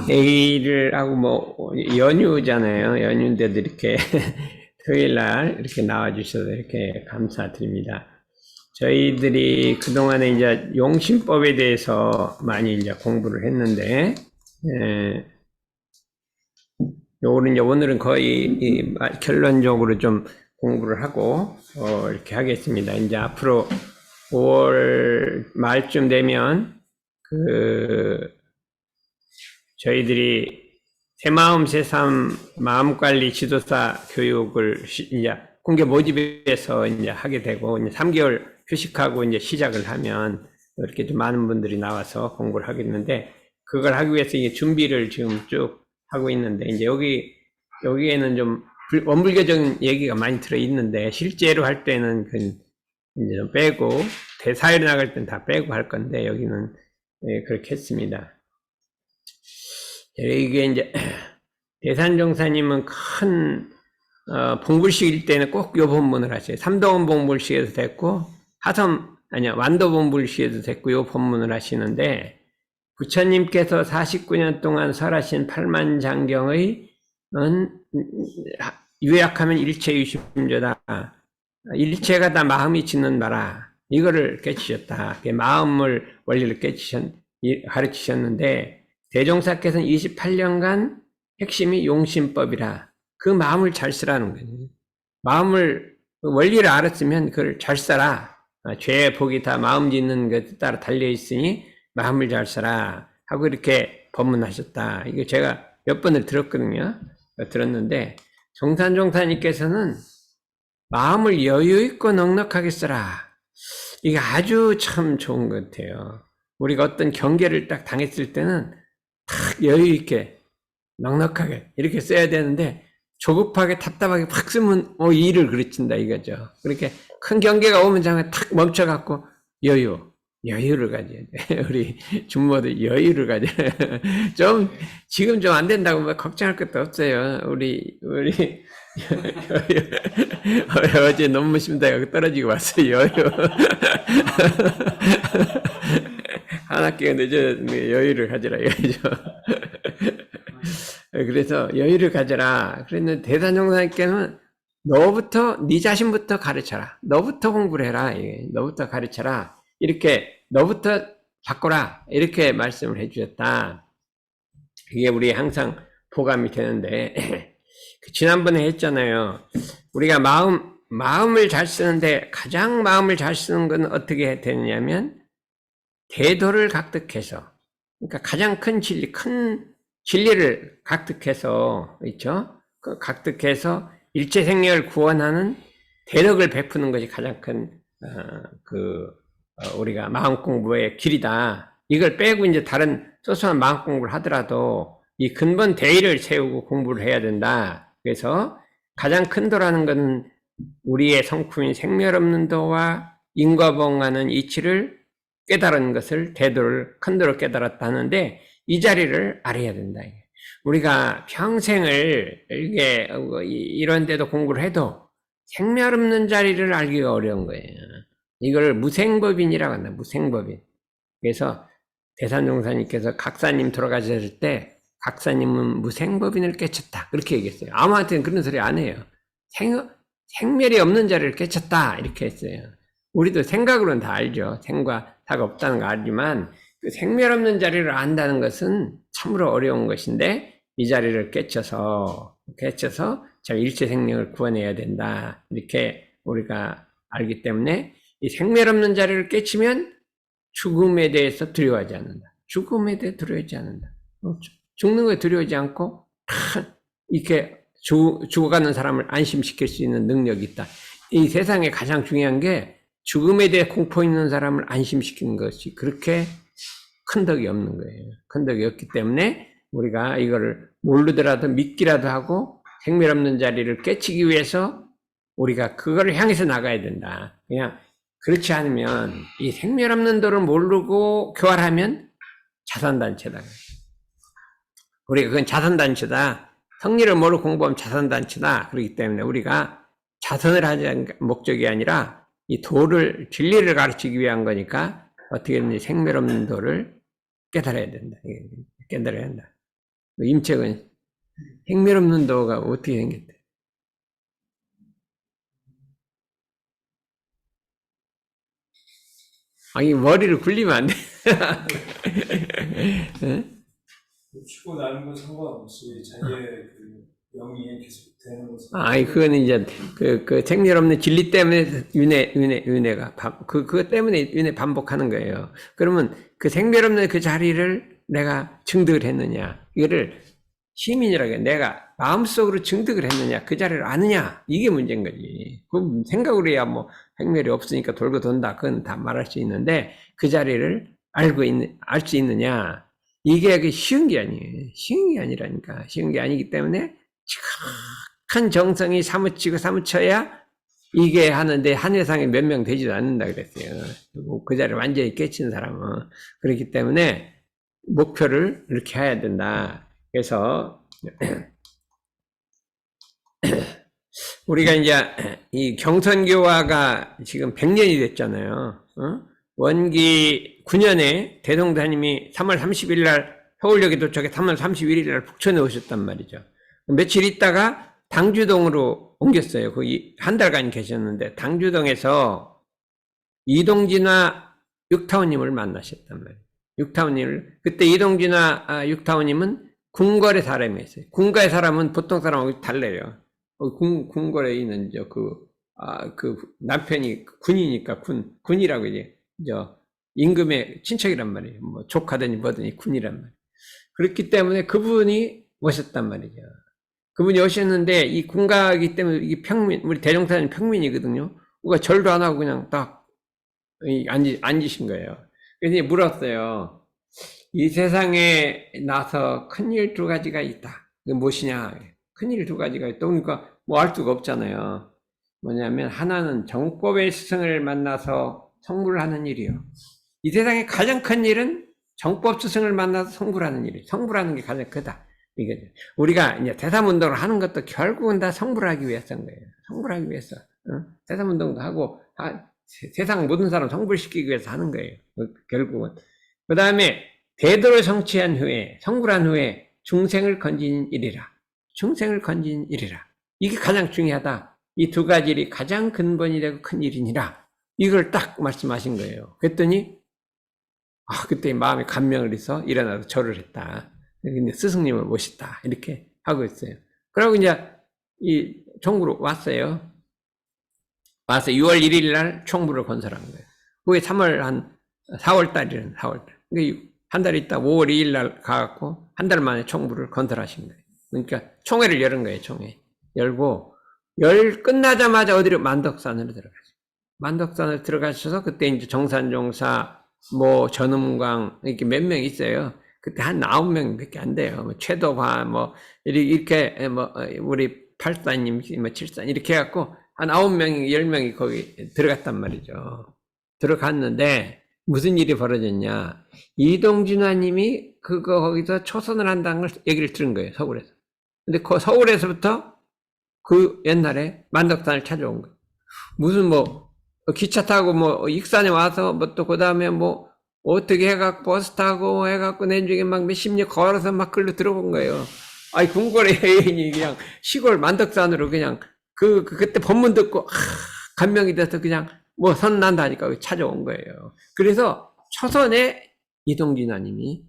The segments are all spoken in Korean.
회의를 하고 뭐 연휴잖아요. 연휴인데도 이렇게 토요일 날 이렇게 나와주셔서 이렇게 감사드립니다. 저희들이 그동안에 이제 용신법에 대해서 많이 이제 공부를 했는데, 요거는 이제 오늘은 거의 결론적으로 좀 공부를 하고, 이렇게 하겠습니다. 이제 앞으로 5월 말쯤 되면, 저희들이 새마음 새삼 마음관리 지도사 교육을 이제 공개 모집에서 이제 하게 되고, 이제 3개월 휴식하고 이제 시작을 하면 이렇게 좀 많은 분들이 나와서 공부를 하겠는데, 그걸 하기 위해서 이게 준비를 지금 쭉 하고 있는데, 이제 여기에는 좀 원불교적인 얘기가 많이 들어 있는데, 실제로 할 때는 그 이제 좀 빼고, 대사회로 나갈 땐 다 빼고 할 건데, 여기는 그렇게 했습니다. 이게 이제 대산종사님은 큰 봉불식일 때는 꼭 요 본문을 하셔요. 삼도원 봉불식에도 됐고 완도 봉불식에도 됐고 요 본문을 하시는데, 부처님께서 49년 동안 설하신 팔만장경의 요약하면 일체유심조다. 일체가 다 마음이 짓는 바라. 이거를 깨치셨다. 마음을 원리를 가르치셨는데, 대종사께서는 28년간 핵심이 용신법이라, 그 마음을 잘 쓰라는 거예요. 마음을, 원리를 알았으면 그걸 잘 써라. 죄, 복이 다 마음 짓는 것에 따라 달려있으니 마음을 잘 써라 하고 이렇게 법문하셨다. 이거 제가 몇 번을 들었거든요. 들었는데, 정산종사님께서는 마음을 여유있고 넉넉하게 써라. 이게 아주 참 좋은 것 같아요. 우리가 어떤 경계를 딱 당했을 때는 탁 여유있게 넉넉하게 이렇게 써야 되는데, 조급하게 답답하게 팍 쓰면 일을 그르친다 이거죠. 그렇게 큰 경계가 오면 잠깐 탁 멈춰갖고 여유를 가져야 돼. 우리 중모도 여유를 가져야 돼. 지금 좀 안 된다고 뭐 걱정할 것도 없어요. 우리 어제 논문 심다가 떨어지고 왔어요. 여유. 한 학기가 늦었는데 여유를 가져라 이거죠. 그래서 여유를 가져라. 그랬는데 대산종사님께는 네 자신부터 가르쳐라. 너부터 공부를 해라. 너부터 가르쳐라. 이렇게 너부터 바꿔라. 이렇게 말씀을 해주셨다. 그게 우리 항상 보감이 되는데, 지난번에 했잖아요. 우리가 마음을 잘 쓰는데 가장 마음을 잘 쓰는 건 어떻게 되느냐면, 대도를 각득해서, 그러니까 가장 큰 진리를 각득해서, 있죠? 그 각득해서 일체 생명을 구원하는 대덕을 베푸는 것이 가장 큰, 우리가 마음 공부의 길이다. 이걸 빼고 이제 다른 소소한 마음 공부를 하더라도 이 근본 대의를 세우고 공부를 해야 된다. 그래서 가장 큰 도라는 것은 우리의 성품인 생멸없는 도와 인과봉하는 이치를 깨달은 것을 큰 도를 깨달았다 하는데, 이 자리를 알아야 된다. 우리가 평생을 이런 데도 공부를 해도 생멸 없는 자리를 알기가 어려운 거예요. 이걸 무생법인이라고 한다. 무생법인. 그래서 대산종사님께서 각사님 돌아가셨을 때 각사님은 무생법인을 깨쳤다. 그렇게 얘기했어요. 아무한테는 그런 소리 안 해요. 생멸이 없는 자리를 깨쳤다. 이렇게 했어요. 우리도 생각으로는 다 알죠. 생과 다가 없다는 거 알지만, 그 생멸 없는 자리를 안다는 것은 참으로 어려운 것인데, 이 자리를 깨쳐서 참 일체 생명을 구원해야 된다. 이렇게 우리가 알기 때문에, 이 생멸 없는 자리를 깨치면 죽음에 대해서 두려워하지 않는다. 죽음에 대해 두려워하지 않는다. 죽는 거에 두려워하지 않고 이렇게 죽어가는 사람을 안심시킬 수 있는 능력이 있다. 이 세상에 가장 중요한 게 죽음에 대해 공포 있는 사람을 안심시키는 것이 그렇게 큰 덕이 없는 거예요. 큰 덕이 없기 때문에 우리가 이거를 모르더라도 믿기라도 하고 생멸 없는 자리를 깨치기 위해서 우리가 그거를 향해서 나가야 된다. 그냥 그렇지 않으면 이 생멸 없는 도를 모르고 교활하면 자선단체다. 우리가 그건 자선단체다. 성리를 모르고 공부하면 자선단체다. 그렇기 때문에 우리가 자선을 하자는 목적이 아니라 이 도를, 진리를 가르치기 위한 거니까 어떻게든 생멸 없는 도를 깨달아야 된다. 깨달아야 한다. 임책은 행멸없는 도가 어떻게 생겼대? 아니, 머리를 굴리면 안 돼. 응? 죽고 나는 건 상관없이 자기의 그 영이 계속 되는 것은. 아니, 그거는 이제, 그 생멸 없는 진리 때문에 윤회가, 그거 때문에 윤회 반복하는 거예요. 그러면 그 생멸 없는 그 자리를 내가 증득을 했느냐, 이거를 시민이라고 해. 내가 마음속으로 증득을 했느냐, 그 자리를 아느냐, 이게 문제인 거지. 그 생각으로 해야 뭐 생멸이 없으니까 돌고 돈다, 그건 다 말할 수 있는데, 그 자리를 알 수 있느냐, 이게 쉬운 게 아니에요. 쉬운 게 아니라니까. 쉬운 게 아니기 때문에 큰 정성이 사무쳐야 이게 하는데 한 회상에 몇 명 되지도 않는다 그랬어요. 그 자리를 완전히 깨친 사람은. 그렇기 때문에 목표를 이렇게 해야 된다. 그래서 우리가 이제 이 경선교화가 지금 100년이 됐잖아요. 원기 9년에 대동사님이 3월 30일 날 서울역에 도착해 3월 31일 날 북촌에 오셨단 말이죠. 며칠 있다가 당주동으로 옮겼어요. 거기 한 달간 계셨는데 당주동에서 이동진과 육타오님을 만나셨단 말이에요. 육타오님을 그때 이동진과 육타오님은 궁궐의 사람이었어요. 궁궐의 사람은 보통 사람하고 달라요. 궁궐에 있는 그 남편이 군이니까 군이라고 이제 임금의 친척이란 말이에요. 뭐 조카더니 뭐더니 군이란 말이에요. 그렇기 때문에 그분이 오셨단 말이죠. 그분이 오셨는데 이 군가이기 때문에 이 평민, 우리 대종사는 평민이거든요. 그러니까 절도 안 하고 그냥 딱 앉으신 거예요. 그래서 물었어요. 이 세상에 나서 큰일 두 가지가 있다. 그게 무엇이냐? 큰일 두 가지가 있다. 그러니까 뭐 알 수가 없잖아요. 뭐냐면 하나는 정법의 스승을 만나서 성불을 하는 일이요. 이 세상에 가장 큰 일은 정법 스승을 만나서 성불하는 일이에요. 성불하는 게 가장 크다. 이게 우리가 이제 대삼운동을 하는 것도 결국은 다 성불하기 위해서인 거예요. 성불하기 위해서. 대삼운동도 하고 세상 모든 사람 성불시키기 위해서 하는 거예요. 결국은. 그 다음에 대도를 성취한 후에 성불한 후에 중생을 건진 일이라. 중생을 건진 일이라. 이게 가장 중요하다. 이 두 가지 일이 가장 근본이 되고 큰 일이니라. 이걸 딱 말씀하신 거예요. 그랬더니 그때 마음에 감명을 해서 일어나서 절을 했다. 근데 스승님을 모셨다. 이렇게 하고 있어요. 그러고 이제 이 총부로 왔어요. 와서 6월 1일 날 총부를 건설한 거예요. 그게 3월 한 4월 달이라는 4월 달. 한 달 있다 5월 2일 날 가갖고 한 달 만에 총부를 건설하신 거예요. 그러니까 총회를 열은 거예요. 총회. 열고 끝나자마자 어디로 만덕산으로 들어가죠. 만덕산을 들어가셔서 그때 이제 정산종사 뭐 전음광 이렇게 몇 명 있어요. 그때 한 9명밖에 안 돼요. 뭐 최도화 뭐 이렇게 뭐 우리 팔사님 뭐 칠산 이렇게 해갖고 한 9명이 10명이 거기 들어갔단 말이죠. 들어갔는데 무슨 일이 벌어졌냐? 이동진화님이 거기서 초선을 한다는 걸 얘기를 들은 거예요. 서울에서. 근데 그 서울에서부터 그 옛날에 만덕산을 찾아온 거예요. 무슨 뭐 기차 타고 뭐 익산에 와서 뭐 또 그 다음에 뭐 어떻게 해갖고 버스 타고 해갖고 내중에 막 몇십 년 걸어서 막 글로 들어본 거예요. 아이 궁궐의 여인이 그냥 시골 만덕산으로 그냥 그때 법문 듣고 감명이 돼서 그냥 뭐 선난다니까 찾아온 거예요. 그래서 초선에 이동진화님이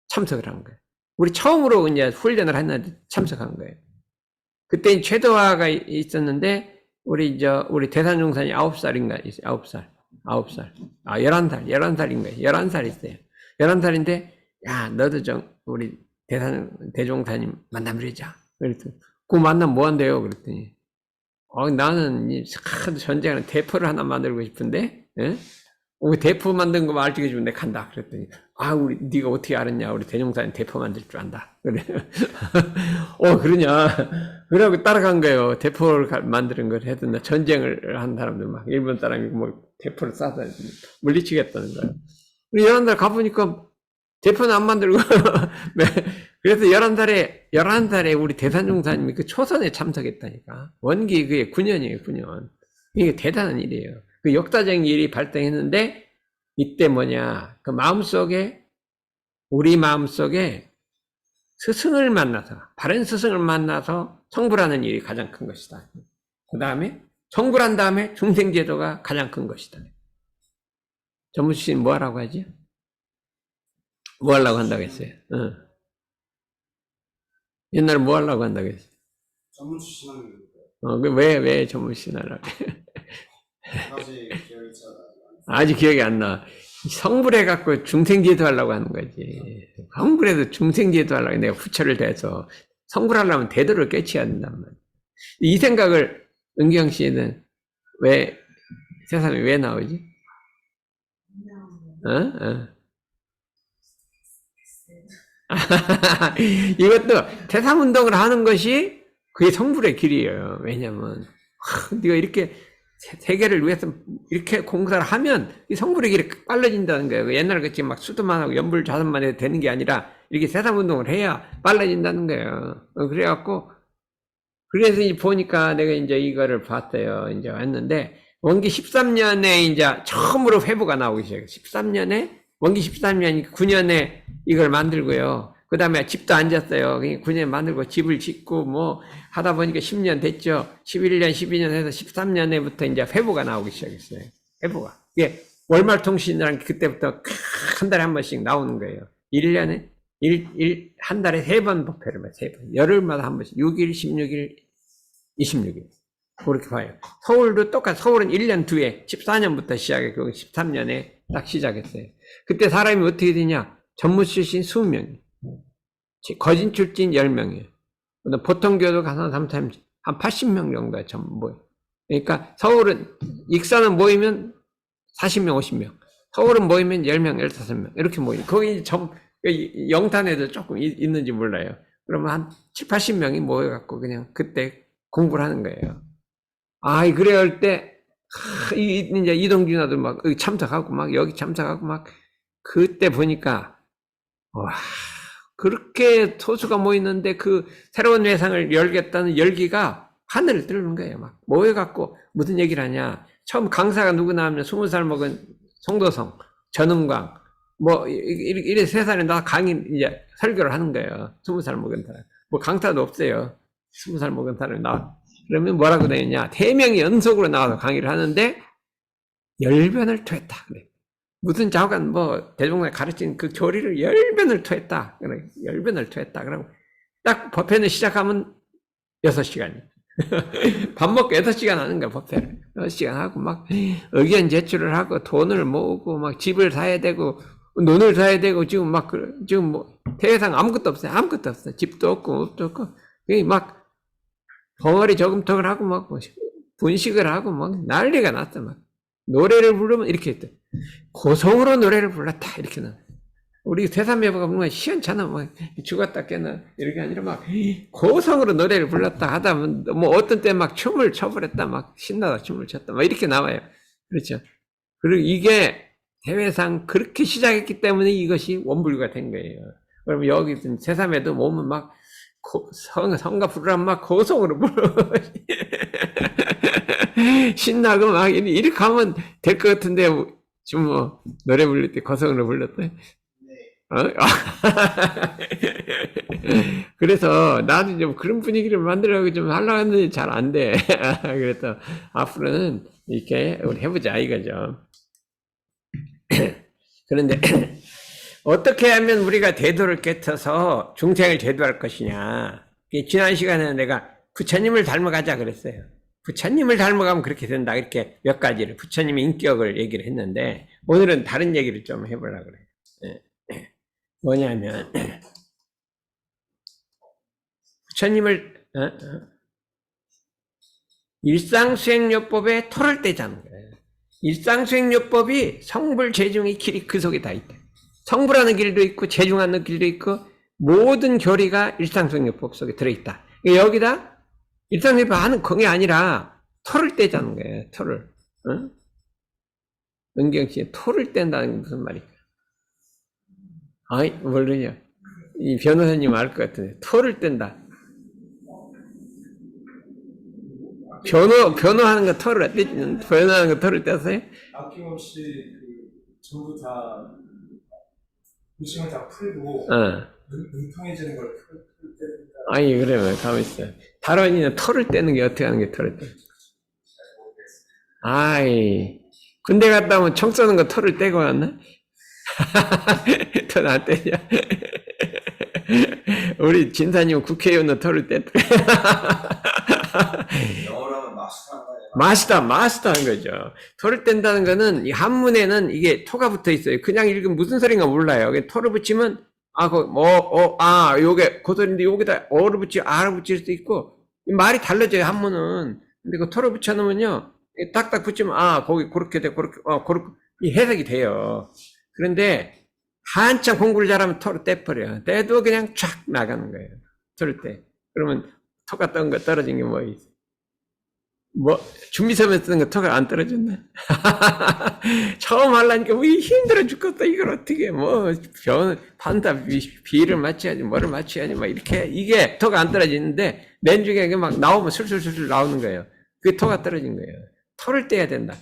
참석을 한 거예요. 우리 처음으로 이제 훈련을 했는데 참석한 거예요. 그때 최도화가 있었는데 우리 대산종산이 9살인가 있어요. 9살. 11살. 11살 있어요. 11살인데 야 너도 우리 대종사님 만나보자. 그랬더니 그 만나면 뭐 한대요? 그랬더니 나는 전쟁하는 대포를 하나 만들고 싶은데 대포 만든 거 알려주면 내가 간다. 그랬더니 네가 어떻게 알았냐? 우리 대종사님 대포 만들 줄 안다. 그래. 그러냐? 그러고 따라간 거예요. 대포를 만드는 걸 했던 전쟁을 한 사람들 막 일본 사람이 뭐 대포를 쏴서 물리치겠다는 거예요. 우리 11살 가보니까 대포는 안 만들고 그래서 11살에 우리 대산종사님이 그 초선에 참석했다니까. 원기 그게 9년이에요, 9년. 이게 대단한 일이에요. 그 역사적인 일이 발생했는데, 이때 뭐냐, 그 마음속에 우리 마음속에 스승을 만나서, 바른 스승을 만나서 성불하는 일이 가장 큰 것이다. 그 다음에 성불한 다음에 중생제도가 가장 큰 것이다. 전무수 씨는 뭐 하라고 하지? 뭐 하려고 한다고 했어요? 옛날에 뭐 하려고 한다고 했어요? 전문수 신앙입니다. 왜 전무수 씨 하려고 아직 기억이 잘 아직 기억이 안 나. 성불해갖고 중생제도 하려고 하는 거지. 성불해도 중생제도 하려고 내가 후처를 대서 성불하려면 대도를 깨치해야 된단 말이야. 이 생각을 은경 씨는 왜 세상에 왜 나오지? 이것도 태상운동을 하는 것이 그게 성불의 길이에요. 왜냐면 네가 이렇게 세계를 위해서 이렇게 공사를 하면 이 성불의 길이 빨라진다는 거예요. 옛날 같이 막 수도만 하고 연불 자선만 해도 되는 게 아니라 이렇게 세상운동을 해야 빨라진다는 거예요. 그래갖고 그래서 이제 보니까 내가 이제 이거를 봤어요. 이제 왔는데 원기 13년에 이제 처음으로 회부가 나오기 시작해요. 13년에 원기 13년 9년에 이걸 만들고요. 그 다음에 집도 안 졌어요. 9년에 만들고 집을 짓고 뭐 하다 보니까 10년 됐죠. 11년, 12년 해서 13년에부터 이제 회부가 나오기 시작했어요. 회부가. 이게 월말통신이라는 게 그때부터 한 달에 한 번씩 나오는 거예요. 1년에, 한 달에 3번 법회를 봐요. 3번. 열흘마다 한 번씩. 6일, 16일, 26일. 그렇게 봐요. 서울도 똑같아. 서울은 1년 뒤에 14년부터 시작해. 그 13년에 딱 시작했어요. 그때 사람이 어떻게 되냐? 전무 출신 20명이에요. 거진 출신 10명이에요. 보통 교도 가서 한 80명 정도가 전부 모여요. 그러니까 서울은, 익산은 모이면 40명, 50명. 서울은 모이면 10명, 15명. 이렇게 모여요. 거기 영탄에도 조금 있는지 몰라요. 그러면 한 7, 80명이 모여갖고 그냥 그때 공부를 하는 거예요. 그래야 할 때, 이제 이동준아도 막 참석하고 막 여기 참석하고 막 그때 보니까, 와, 그렇게 소수가 모이는데 그 새로운 회상을 열겠다는 열기가 하늘을 뚫는 거예요. 막 모여갖고 무슨 얘기를 하냐. 처음 강사가 누구 나오면 20살 먹은 송도성, 전은광, 뭐, 이래 3살에 나 강의 이제 설교를 하는 거예요. 20살 먹은 사람. 뭐 강사도 없어요. 20살 먹은 사람이 나와. 그러면 뭐라고 되느냐. 3명이 연속으로 나와서 강의를 하는데, 열변을 토했다. 그래. 무슨 자관, 대종관에 가르친 그 교리를 열변을 토했다. 그래. 열변을 토했다. 그러고, 딱 법회는 시작하면 6시간이에요. 밥 먹고 6시간 하는 거야, 법회를. 6시간 하고, 막, 의견 제출을 하고, 돈을 모으고, 막, 집을 사야 되고, 논을 사야 되고, 지금 대상 아무것도 없어요. 아무것도 없어요. 집도 없고, 옷도 없고. 막, 벙어리 저금통을 하고, 막, 분식을 하고, 막, 난리가 났어, 막. 노래를 부르면 이렇게 했대. 고성으로 노래를 불렀다. 이렇게 나. 우리 세산매부가 보면 시원찮아. 막 죽었다 깨나. 이렇게 아니라 막 고성으로 노래를 불렀다 하다 뭐 어떤 때 막 춤을 춰버렸다. 막 신나다 춤을 췄다. 막 이렇게 나와요. 그렇죠. 그리고 이게 대회상 그렇게 시작했기 때문에 이것이 원불교가 된 거예요. 그러면 여기 세삼에도 몸은 막 성가 부르라면 막 고성으로 불러. 신나고 막 이렇게 하면 될 것 같은데 지금 노래 부를 때 고성으로 불렀대. 네. 그래서 나도 좀 그런 분위기를 만들려고 좀 하려고 했는데 잘 안 돼. 그래서 앞으로는 이렇게 우리 해보자 이거죠. 그런데 어떻게 하면 우리가 대도를 깨쳐서 중생을 제도할 것이냐. 지난 시간에 내가 부처님을 닮아가자 그랬어요. 부처님을 닮아가면 그렇게 된다. 이렇게 몇 가지를 부처님의 인격을 얘기를 했는데 오늘은 다른 얘기를 좀 해보려고 그래요. 뭐냐면 부처님을 일상수행요법에 토를 떼자는 거예요. 일상수행요법이 성불, 재중의 길이 그 속에 다 있다. 성불하는 길도 있고 재중하는 길도 있고 모든 교리가 일상수행요법 속에 들어있다. 여기다 일상수행요법 하는 그게 아니라 토를 떼자는 거예요. 토를. 은경씨 토를 뗀다는 게 무슨 말이야? 모르냐. 이 변호사님 알 것 같은데 토를 뗀다. 변호하는 거 토를 변호하는 거 토를 뗐어요? 아낌없이 전부 다 부식을 다 풀고 능통해지는 걸 풀 때니까 아니, 그러면 가만히 있어. 다른이는 털을 떼는 게 어떻게 하는 게 털을 떼? 아이, 군대 갔다 오면 총 쏘는 거 털을 떼고 왔나? 털 안 떼냐? 우리 진사님 국회의원은 털을 떼더래. 영어로 하면 마스터한다. 마스터한 거죠. 털을 뗀다는 거는, 이 한문에는 이게 토가 붙어 있어요. 그냥 읽으면 무슨 소린가 몰라요. 토를 붙이면, 요게, 그 소리인데, 여기다 어를 붙이고, 아를 붙일 수도 있고, 말이 달라져요, 한문은. 근데 그 토를 붙여놓으면요, 딱딱 붙이면, 거기, 그렇게 돼, 그렇게, 이 해석이 돼요. 그런데, 한참 공부를 잘하면 토를 떼버려. 떼도 그냥 쫙 나가는 거예요. 토를 떼. 그러면, 토가 떤 거 떨어진 게 뭐 있어? 준비서면 쓰는 거 토가 안 떨어졌나? 처음 하려니까 힘들어 죽겠다. 이걸 어떻게, 판다, 비를 맞춰야지, 뭐를 맞춰야지, 이렇게, 이게 토가 안 떨어지는데, 맨 중에 막 나오면 술술술 나오는 거예요. 그게 토가 떨어진 거예요. 토를 떼야 된다.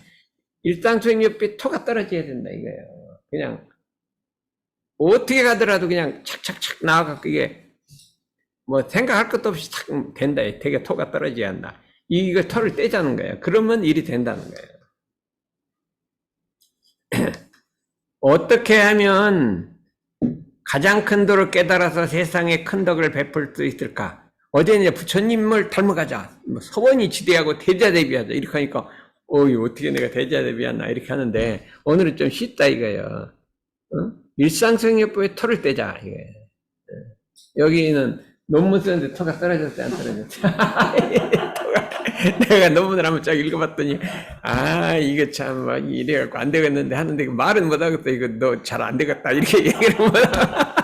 일상수행옆에 토가 떨어져야 된다, 이거예요. 그냥, 어떻게 가더라도 그냥 착착착 나와갖고 이게, 생각할 것도 없이 착 된다. 되게 토가 떨어져야 한다. 이걸 털을 떼자는 거예요. 그러면 일이 된다는 거예요. 어떻게 하면 가장 큰 도를 깨달아서 세상에 큰 덕을 베풀 수 있을까? 어제 이제 부처님을 닮아가자. 서원이 지대하고 대자대비하자. 이렇게 하니까, 어떻게 내가 대자대비하나. 이렇게 하는데, 오늘은 좀 쉽다 이거예요. 일상성역법에 털을 떼자. 이거예요. 여기는 논문 쓰는데 토가 떨어졌어요? 안 떨어졌어요? 내가 논문을 한번 쫙 읽어봤더니, 이거 참, 이래갖고 안 되겠는데 하는데, 말은 못하겠다. 이거 너 잘 안 되겠다. 이렇게 얘기를 못하고.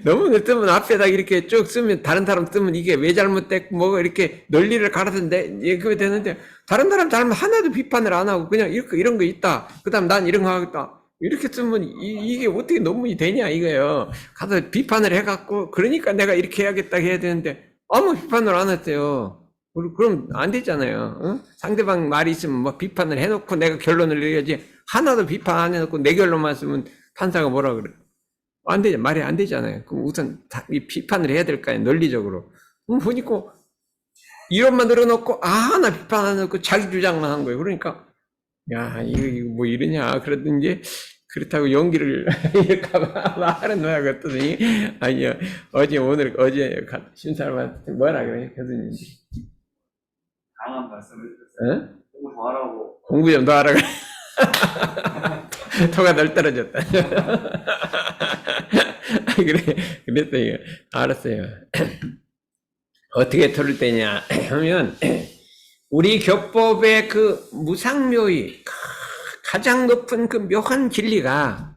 논문을 쓰면 앞에다 이렇게 쭉 쓰면, 다른 사람 쓰면 이게 왜 잘못됐고, 이렇게 논리를 가르쳤는데, 그게 되는데, 다른 사람 잘못 하나도 비판을 안 하고, 그냥 이런 거 있다. 그 다음 난 이런 거 하겠다. 이렇게 쓰면 이게 어떻게 논문이 되냐 이거예요. 가서 비판을 해갖고 그러니까 내가 이렇게 해야겠다 해야 되는데 아무 비판을 안 했어요. 그럼 안 되잖아요. 상대방 말이 있으면 비판을 해놓고 내가 결론을 내야지. 하나도 비판 안 해놓고 내 결론만 쓰면 판사가 뭐라 그래? 안 되죠. 말이 안 되잖아요. 그럼 우선 이 비판을 해야 될 거 아니에요. 논리적으로. 보니까 이론만 늘어놓고 나 비판 안 해놓고 자기 주장만 한 거예요. 그러니까 야, 이거 이러냐. 그러든지, 그렇다고 용기를 잃을까봐 말은 놓아갔더니, 아니요. 어제 신사람한테 뭐라 그래, 교수님. 강한 말씀을 드렸어요. 공부 더 하라고. 공부 좀 더 하라 그래. 토가 널 떨어졌다. 그랬더니, 알았어요. 어떻게 토를 떼냐 하면, 우리 교법의 그 무상묘의 가장 높은 그 묘한 진리가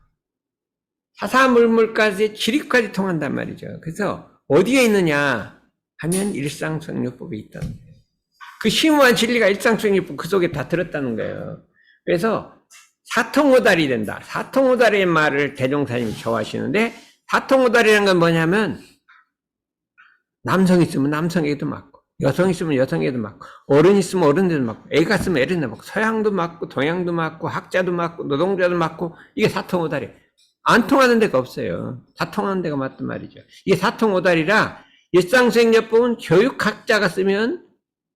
사사물물까지 지리까지 통한단 말이죠. 그래서 어디에 있느냐 하면 일상성료법에 있다는 거예요. 그 심오한 진리가 일상성료법 그 속에 다 들었다는 거예요. 그래서 사통오달이 된다. 사통오달의 말을 대종사님이 좋아하시는데 사통오달이라는 건 뭐냐면 남성 있으면 남성에게도 맞고 여성 있으면 여성에게도 맞고, 어른 있으면 어른들도 맞고, 애가 있으면 애들도 맞고, 서양도 맞고, 동양도 맞고, 학자도 맞고, 노동자도 맞고, 이게 사통오달이에요. 안 통하는 데가 없어요. 다 통하는 데가 맞단 말이죠. 이게 사통오달이라, 일상수행요법은 교육학자가 쓰면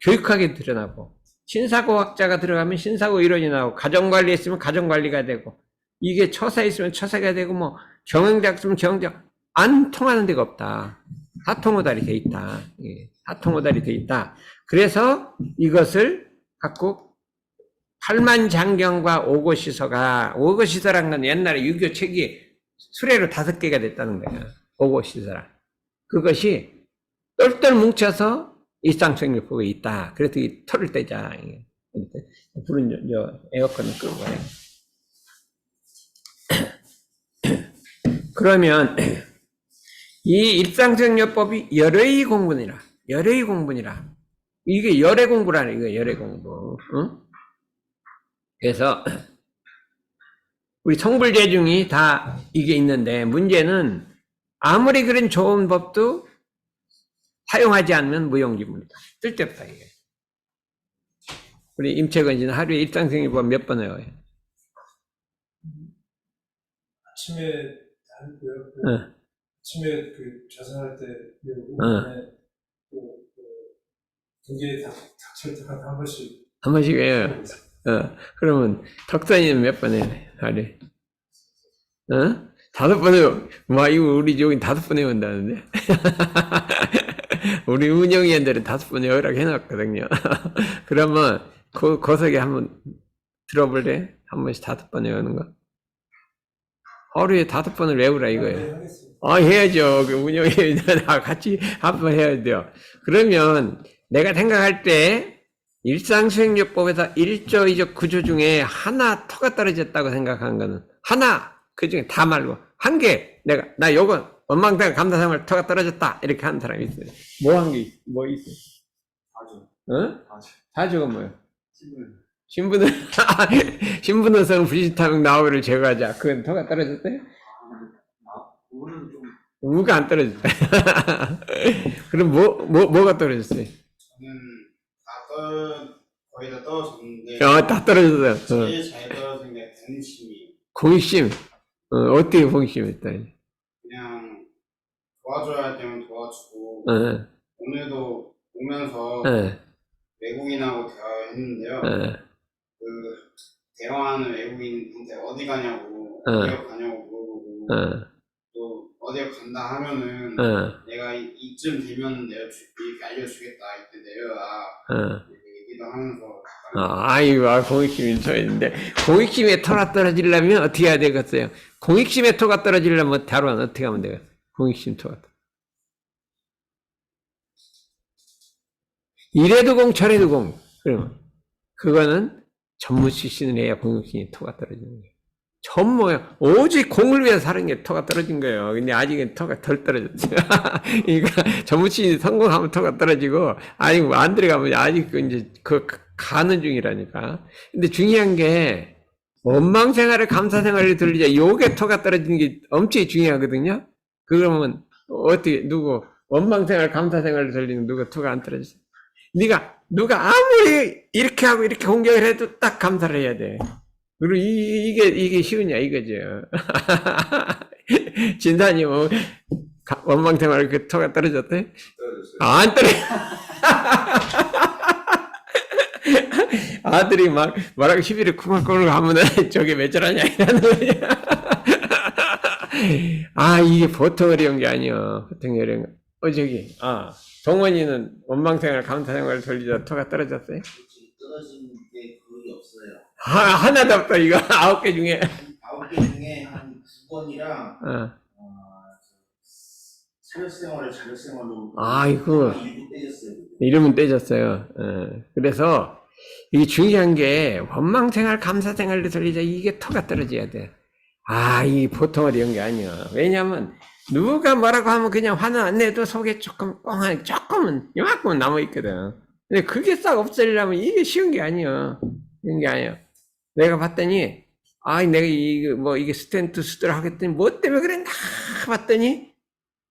교육학이 드러나고, 신사고학자가 들어가면 신사고 이론이 나오고, 가정관리에 있으면 가정관리가 되고, 이게 처사에 있으면 처사가 되고, 경영대학 있으면 경영대학, 안 통하는 데가 없다. 사통오달이 돼 있다. 예. 사통오달이 돼 있다. 그래서 이것을 갖고 팔만장경과 오고시서가, 오고시서란 건 옛날에 유교 책이 수레로 5개가 됐다는 거예요. 오고시서라. 그것이 똘똘 뭉쳐서 일상생활법에 있다. 그래서 이 털을 떼자. 불은 에어컨을 끄고 가요. 그러면 이 일상생활법이 열의 공분이라. 열의 공분이라. 이게 열의 공부라는 이거 열의 공부. 응? 그래서 우리 성불재중이 다 이게 있는데 문제는 아무리 그런 좋은 법도 사용하지 않으면 무용지물이다. 쓸데없다 이게. 우리 임채건 씨는 하루에 일상생활법 몇 번 외워요? 아침에 하고요. 어. 아침에 그 자산할 때 배우고 어. 그다음에 또 경기에 닥칠 때마다 한 번씩 한 번씩 해요. 배우고 있어요. 그러면 덕선이는 몇 번 해, 하루에? 5번 해요. 와, 이거 우리 저기 5번 해온다는데. 우리 운영위원들은 5번 해오라고 해놨거든요. 그러면 고석에 한번 들어볼래? 한 번씩 5번 외우는 거? 하루에 5번을 외우라 네, 이거예요. 하겠습니다. 해야죠. 그 운영위원들 같이 한번 해야 돼요. 그러면 내가 생각할 때 일상수행요법에서 1조, 2조, 9조 중에 하나 터가 떨어졌다고 생각한 거는 하나, 그 중에 다 말고 한 개, 나 요건 원망대가 감사생활 터가 떨어졌다 이렇게 하는 사람이 있어요. 뭐 한 게 뭐 있어요? 다죠. 어? 다죠. 다주가 뭐예요? 신분. 신분은성 불신탐욕 나오를 제거하자. 그건 터가 떨어졌대요? 그거는 좀 뭐가 안 떨어졌다. 그럼 뭐가 떨어졌어요? 저는 거의 다 떨어졌는데 다 떨어졌어요. 제일 잘 떨어진 게 공심이에요. 공익심. 어떻게 공익심 했다. 그냥 도와줘야 할 때면 도와주고 어, 오늘도 오면서 어, 외국인하고 대화를 했는데요. 그 대화하는 외국인한테 어디 가냐고 어디로 가냐고 물어보고 어, 또 어디로 간다 하면은 내가 이쯤 되면 내가 이렇게 알려주겠다 이때 내려라 이렇게 얘기도 하면서 아이고, 공익심이 터있는데, 공익심의 터가 떨어지려면 어떻게 해야 되겠어요? 공익심의 터가 떨어지려면 다루면 어떻게 하면 돼요? 공익심 터가. 이래도 공, 저래도 공. 그러면, 그거는 전무 출신을 해야 공익심의 터가 떨어지는 거예요. 전무야. 오직 공을 위해서 사는 게 터가 떨어진 거예요. 근데 아직은 터가 덜 떨어졌어요. 그러니까 전무 출신이 성공하면 터가 떨어지고, 아직 뭐 안 들어가면 아직 이제 가는 중이라니까. 근데 중요한 게, 원망생활을 감사생활을 돌리자. 요게 터가 떨어지는 게 엄청 중요하거든요. 그러면, 누구, 원망생활 감사생활을 돌리는 누가 터가 안 떨어졌어? 누가 아무리 이렇게 하고 이렇게 공격을 해도 딱 감사를 해야 돼. 그리고 이게 쉬우냐, 이거죠. 진사님, 원망생활 그 터가 떨어졌대? 떨어졌어요. 안 떨어져. 아들이 뭐라고 시비를 쿵쿵쿵 하면은 저게 왜 저러냐 이러는 거냐. 이게 보통 어려운 게 아니요. 보통 어려운 거. 동원이는 원망생활, 감사생활을 돌리자 터가 떨어졌어요? 떨어진 게 거의 없어요. 하나도 없다, 이거. 9개 중에. 9개 중에 한 9번이랑 자력생활로 아이고. 일부 떼졌어요. 이름은 떼졌어요. 그래서 이게 중요한 게 원망생활, 감사생활을 돌리자 이게 터가 떨어져야 돼. 이 보통 어려운 게 아니야. 왜냐면 누가 뭐라고 하면 그냥 화는 안 내도 속에 조금은 이만큼은 남아있거든. 근데 그게 싹 없애려면 이게 쉬운 게 아니야. 쉬운 게 아니야. 내가 봤더니 내가 이게 스텐트 수술을 하겠더니 뭐 때문에 그랬나 봤더니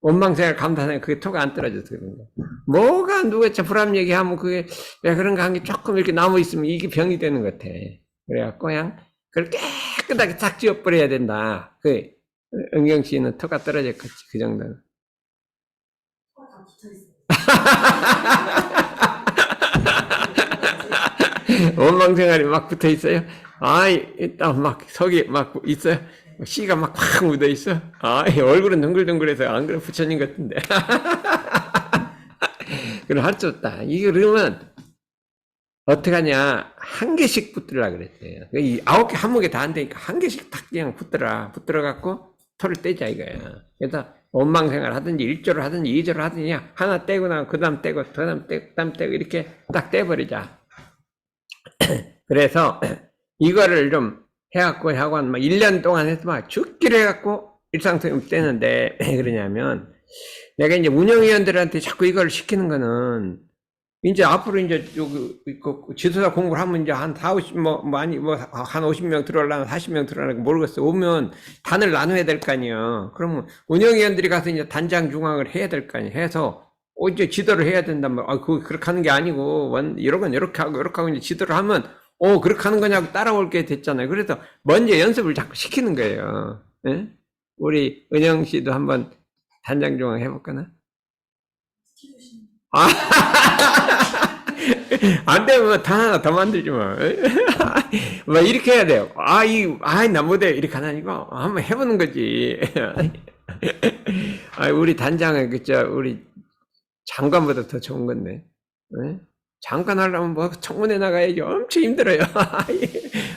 원망생활, 감사생활, 그게 토가 안 떨어져서 그런 거야. 뭐가 누가 불합 얘기하면 그게 왜 그런가 한 게 조금 이렇게 남아있으면 이게 병이 되는 것 같아. 그래갖고 그냥 그걸 깨끗하게 싹 지워버려야 된다. 은경 씨는 토가 떨어졌겠지, 그 정도는. 다 붙어있어요. 원망생활이 막 붙어 있어요? 일단 속이 있어요? 씨가 팍 묻어 있어? 얼굴은 둥글둥글해서 안 그래 부처님 같은데. 그럼 할 수 없다. 그러면, 어떡하냐. 한 개씩 붙들라 그랬어요. 9개, 한 목에 다 안 되니까 한 개씩 딱 그냥 붙들어갖고 토를 떼자 이거야. 그래서 원망생활 하든지 1조를 하든지 2조를 하든지 하나 떼고 나면 그 다음 떼고 그 다음 떼고 이렇게 딱 떼버리자. 그래서 이거를 좀 해갖고 하고 한 1년 동안 해서 죽기로 해갖고 일상생활 떼는데 왜 그러냐면 내가 이제 운영위원들한테 자꾸 이걸 시키는 거는 이제 앞으로 이제 지도사 공부를 하면 이제 한 40, 한 50명 들어오려면 40명 들어오려면 모르겠어. 오면 단을 나눠야 될 거 아니에요. 그러면 운영위원들이 가서 이제 단장 중앙을 해야 될 거 아니에요. 해서 이제 지도를 해야 된단 말이야. 그렇게 하는 게 아니고 이런 건 이렇게 하고 이제 지도를 하면 그렇게 하는 거냐고 따라올 게 됐잖아요. 그래서 먼저 연습을 자꾸 시키는 거예요. 예? 우리 은영 씨도 한번 단장 조항 해볼까나? 시켜주시면. 아, 안 되면 뭐 단 하나 더 만들지 뭐. 뭐 이렇게 해야 돼요. 나 못해. 이렇게 안 아니고 한번 해보는 거지. 우리 단장은 우리 장관보다 더 좋은 건데. 네? 장관 하려면 뭐 청문회 나가야지. 엄청 힘들어요.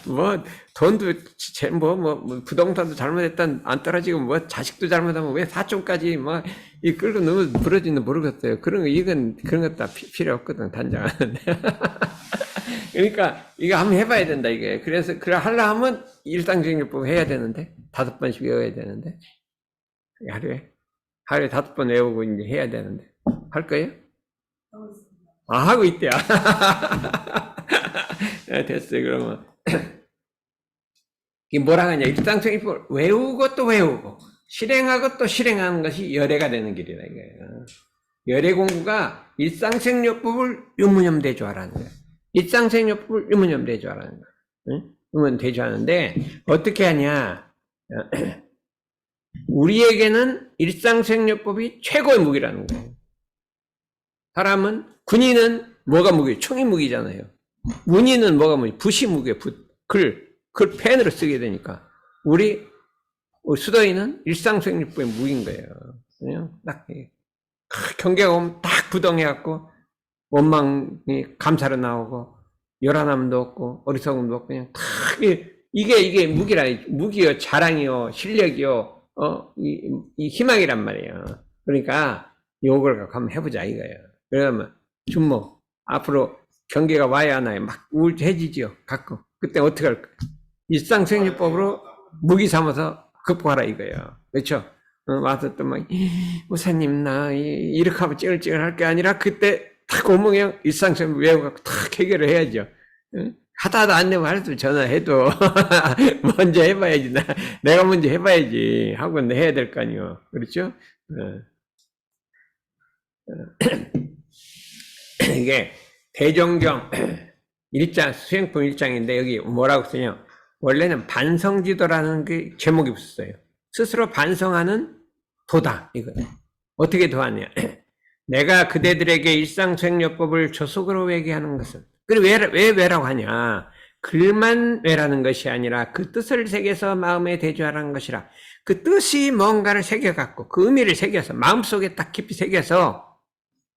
뭐 돈도 부동산도 잘못했던 안 떨어지고 뭐 자식도 잘못하면 왜 사촌까지 뭐 이 끌고 너무 부러지는 모르겠어요. 그런 것도 다 필요 없거든, 단장은. 그러니까 이거 한번 해봐야 된다 이게. 그래서 하려 하면 일상정리법 해야 되는데 5번씩 외워야 되는데 하루에 5번 외우고 이제 해야 되는데 할 거예요? 하고 있습니다. 하고 있대요. 됐어요. 그러면 이게 뭐라 하냐? 일상정리법을 외우고 또 외우고 실행하고 또 실행하는 것이 열애가 되는 길이다 이거예요. 열애 공부가 일상생활법을 유무념대조하라는 거예요. 일상생활법을 유무념대조하라는 거예요. 응? 유무념대조하는데 어떻게 하냐? 우리에게는 일상생활법이 최고의 무기라는 거예요. 사람은 군인은 뭐가 무기? 총이 무기잖아요. 문인은 뭐가 무기? 붓이 무기예요. 글 펜으로 쓰게 되니까. 우리 수도인은 일상생활법의 무기인 거예요. 그냥 딱 경계가 오면 딱 부동해갖고 원망이 감사로 나오고 요란함도 없고 어리석음도 없고 그냥 딱 이게 무기라. 무기요, 자랑이요, 실력이요, 이 희망이란 말이에요. 그러니까 요걸 갖고 한번 해보자 이거예요. 그러면 준모 앞으로 경계가 와야 하나요? 막 우울해지죠. 갖고 그때 어떻게 할까? 일상생활법으로 무기 삼아서 극복하라 이거예요. 그렇죠? 와서 또 막 우사님 나 이렇게 하면 찌글찌글 할 게 아니라 그때 딱 오면 일상생활 외우고 딱 해결을 해야죠. 하다도 안 되면 할수 전화해도 먼저 해봐야지. 내가 먼저 해봐야지 하고 해야 될 거 아니에요. 그렇죠? 이게 대종경 수행품 1장인데 여기 뭐라고 쓰냐? 원래는 반성지도라는 게 제목이 붙었어요. 스스로 반성하는 도다 이거예요. 어떻게 도하냐? 내가 그대들에게 일상수행요법을 조속으로 외게 하는 것은 왜 외라고 하냐? 글만 외라는 것이 아니라 그 뜻을 새겨서 마음에 대조하라는 것이라. 그 뜻이 뭔가를 새겨갖고 그 의미를 새겨서 마음속에 딱 깊이 새겨서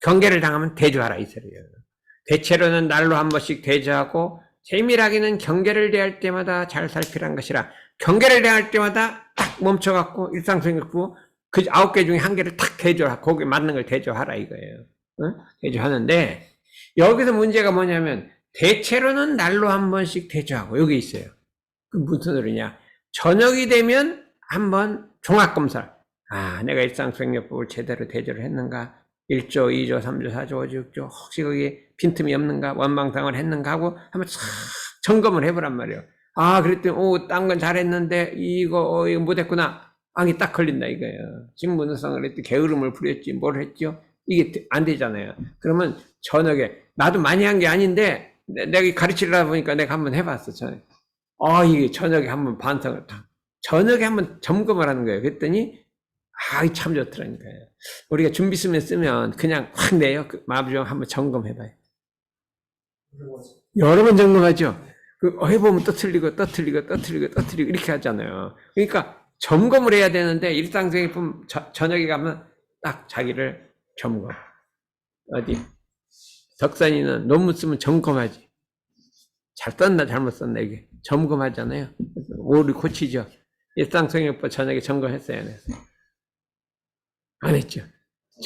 경계를 당하면 대조하라 이 소리예요. 대체로는 날로 한 번씩 대조하고 세밀하게는 경계를 대할 때마다 잘 살피란 것이라. 경계를 대할 때마다 딱 멈춰갖고 일상생활 그 9개 중에 1개를 딱 대조하라. 거기에 맞는 걸 대조하라 이거예요. 응? 대조하는데 여기서 문제가 뭐냐면 대체로는 날로 한 번씩 대조하고 여기 있어요. 그 무슨 소리냐? 저녁이 되면 한번 종합검사. 내가 일상생활법을 제대로 대조를 했는가? 1조, 2조, 3조, 4조, 5조, 6조 혹시 거기에 빈틈이 없는가? 원망상을 했는가? 하고 한번 싹 점검을 해보란 말이에요. 그랬더니 딴 건 잘했는데 이거 못했구나. 악이 딱 걸린다 이거예요. 직무능성을 했지, 게으름을 부렸지, 뭘 했죠? 이게 안 되잖아요. 그러면 저녁에 나도 많이 한 게 아닌데 내가 가르치려다 보니까 내가 한번 해봤어. 저녁에. 이게 저녁에 한번 반성을 저녁에 한번 점검을 하는 거예요. 그랬더니 참 좋더라니까요. 우리가 준비 쓰면 그냥 확 내요. 마부정 한번 점검해봐요. 여러 번 점검하죠. 해보면 또 틀리고 이렇게 하잖아요. 그러니까 점검을 해야 되는데 일상생활품 저녁에 가면 딱 자기를 점검. 어디 덕산이는 논문 쓰면 점검하지. 잘 썼나 잘못 썼나 이게 점검하잖아요. 오류 고치죠. 일상생활법 저녁에 점검했어요, 안 했어요? 안 했죠.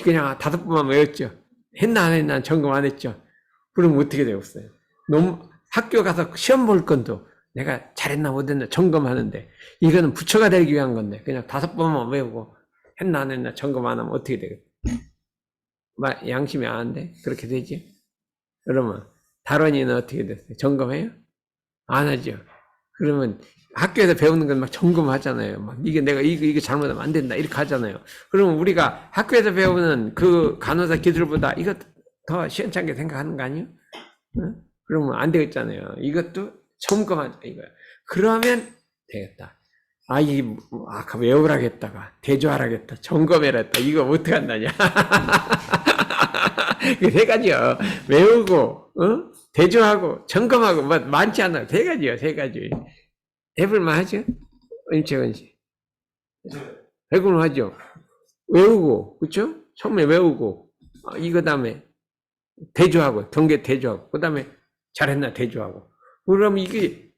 그냥 5번만 외웠죠. 했나 안 했나 점검 안 했죠. 그럼 어떻게 되었어요? 학교 가서 시험 볼 건도 내가 잘했나 못했나 점검하는데 이거는 부처가 되기 위한 건데 그냥 5번만 외우고 했나 안 했나 점검 안 하면 어떻게 되겠어요? 양심이 안 돼? 그렇게 되지? 그러면 다론이는 어떻게 됐어요? 점검해요? 안 하죠. 그러면 학교에서 배우는 건 막 점검하잖아요. 막 이게 내가 이거 잘못하면 안 된다 이렇게 하잖아요. 그러면 우리가 학교에서 배우는 그 간호사 기술보다 이거 더 시원찮게 생각하는 거 아니에요? 응? 그러면 안 되겠잖아요. 이것도 점검하자 이거야. 그러면 되겠다. 아까 외우라겠다가, 대조하라겠다, 점검해라겠다, 이거 어떡한다냐. 세 가지요. 외우고, 대조하고, 점검하고, 뭐, 많지 않아요. 세 가지요, 세 가지. 해볼만 하죠? 임채원 씨. 해볼만 하죠? 외우고, 그쵸? 처음에 외우고, 이거 다음에 대조하고, 경계 대조하고, 그 다음에 잘했나 대조하고. 그럼 이게,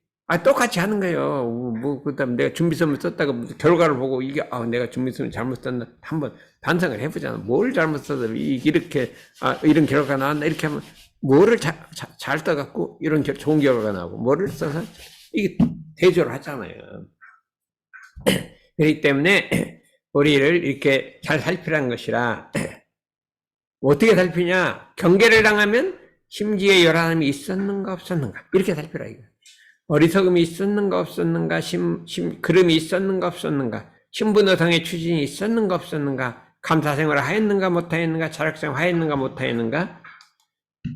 똑같이 하는 거예요. 그 다음에 내가 준비서문 썼다가 결과를 보고 이게, 내가 준비서문 잘못 썼나 한번 반성을 해보잖아. 뭘 잘못 써서 이렇게, 이런 결과가 나왔나 이렇게 하면 뭐를 잘 써갖고 이런 좋은 결과가 나오고 뭐를 써서 이게 대조를 하잖아요. 그렇기 때문에 우리를 이렇게 잘 살피라는 것이라 어떻게 살피냐? 경계를 당하면 심지에 요란함이 있었는가 없었는가 이렇게 살피라 이거. 어리석음이 있었는가 없었는가, 그름이 있었는가 없었는가, 신분의성의 추진이 있었는가 없었는가, 감사생활을 하였는가 못하였는가, 자력생활을 하였는가 못하였는가,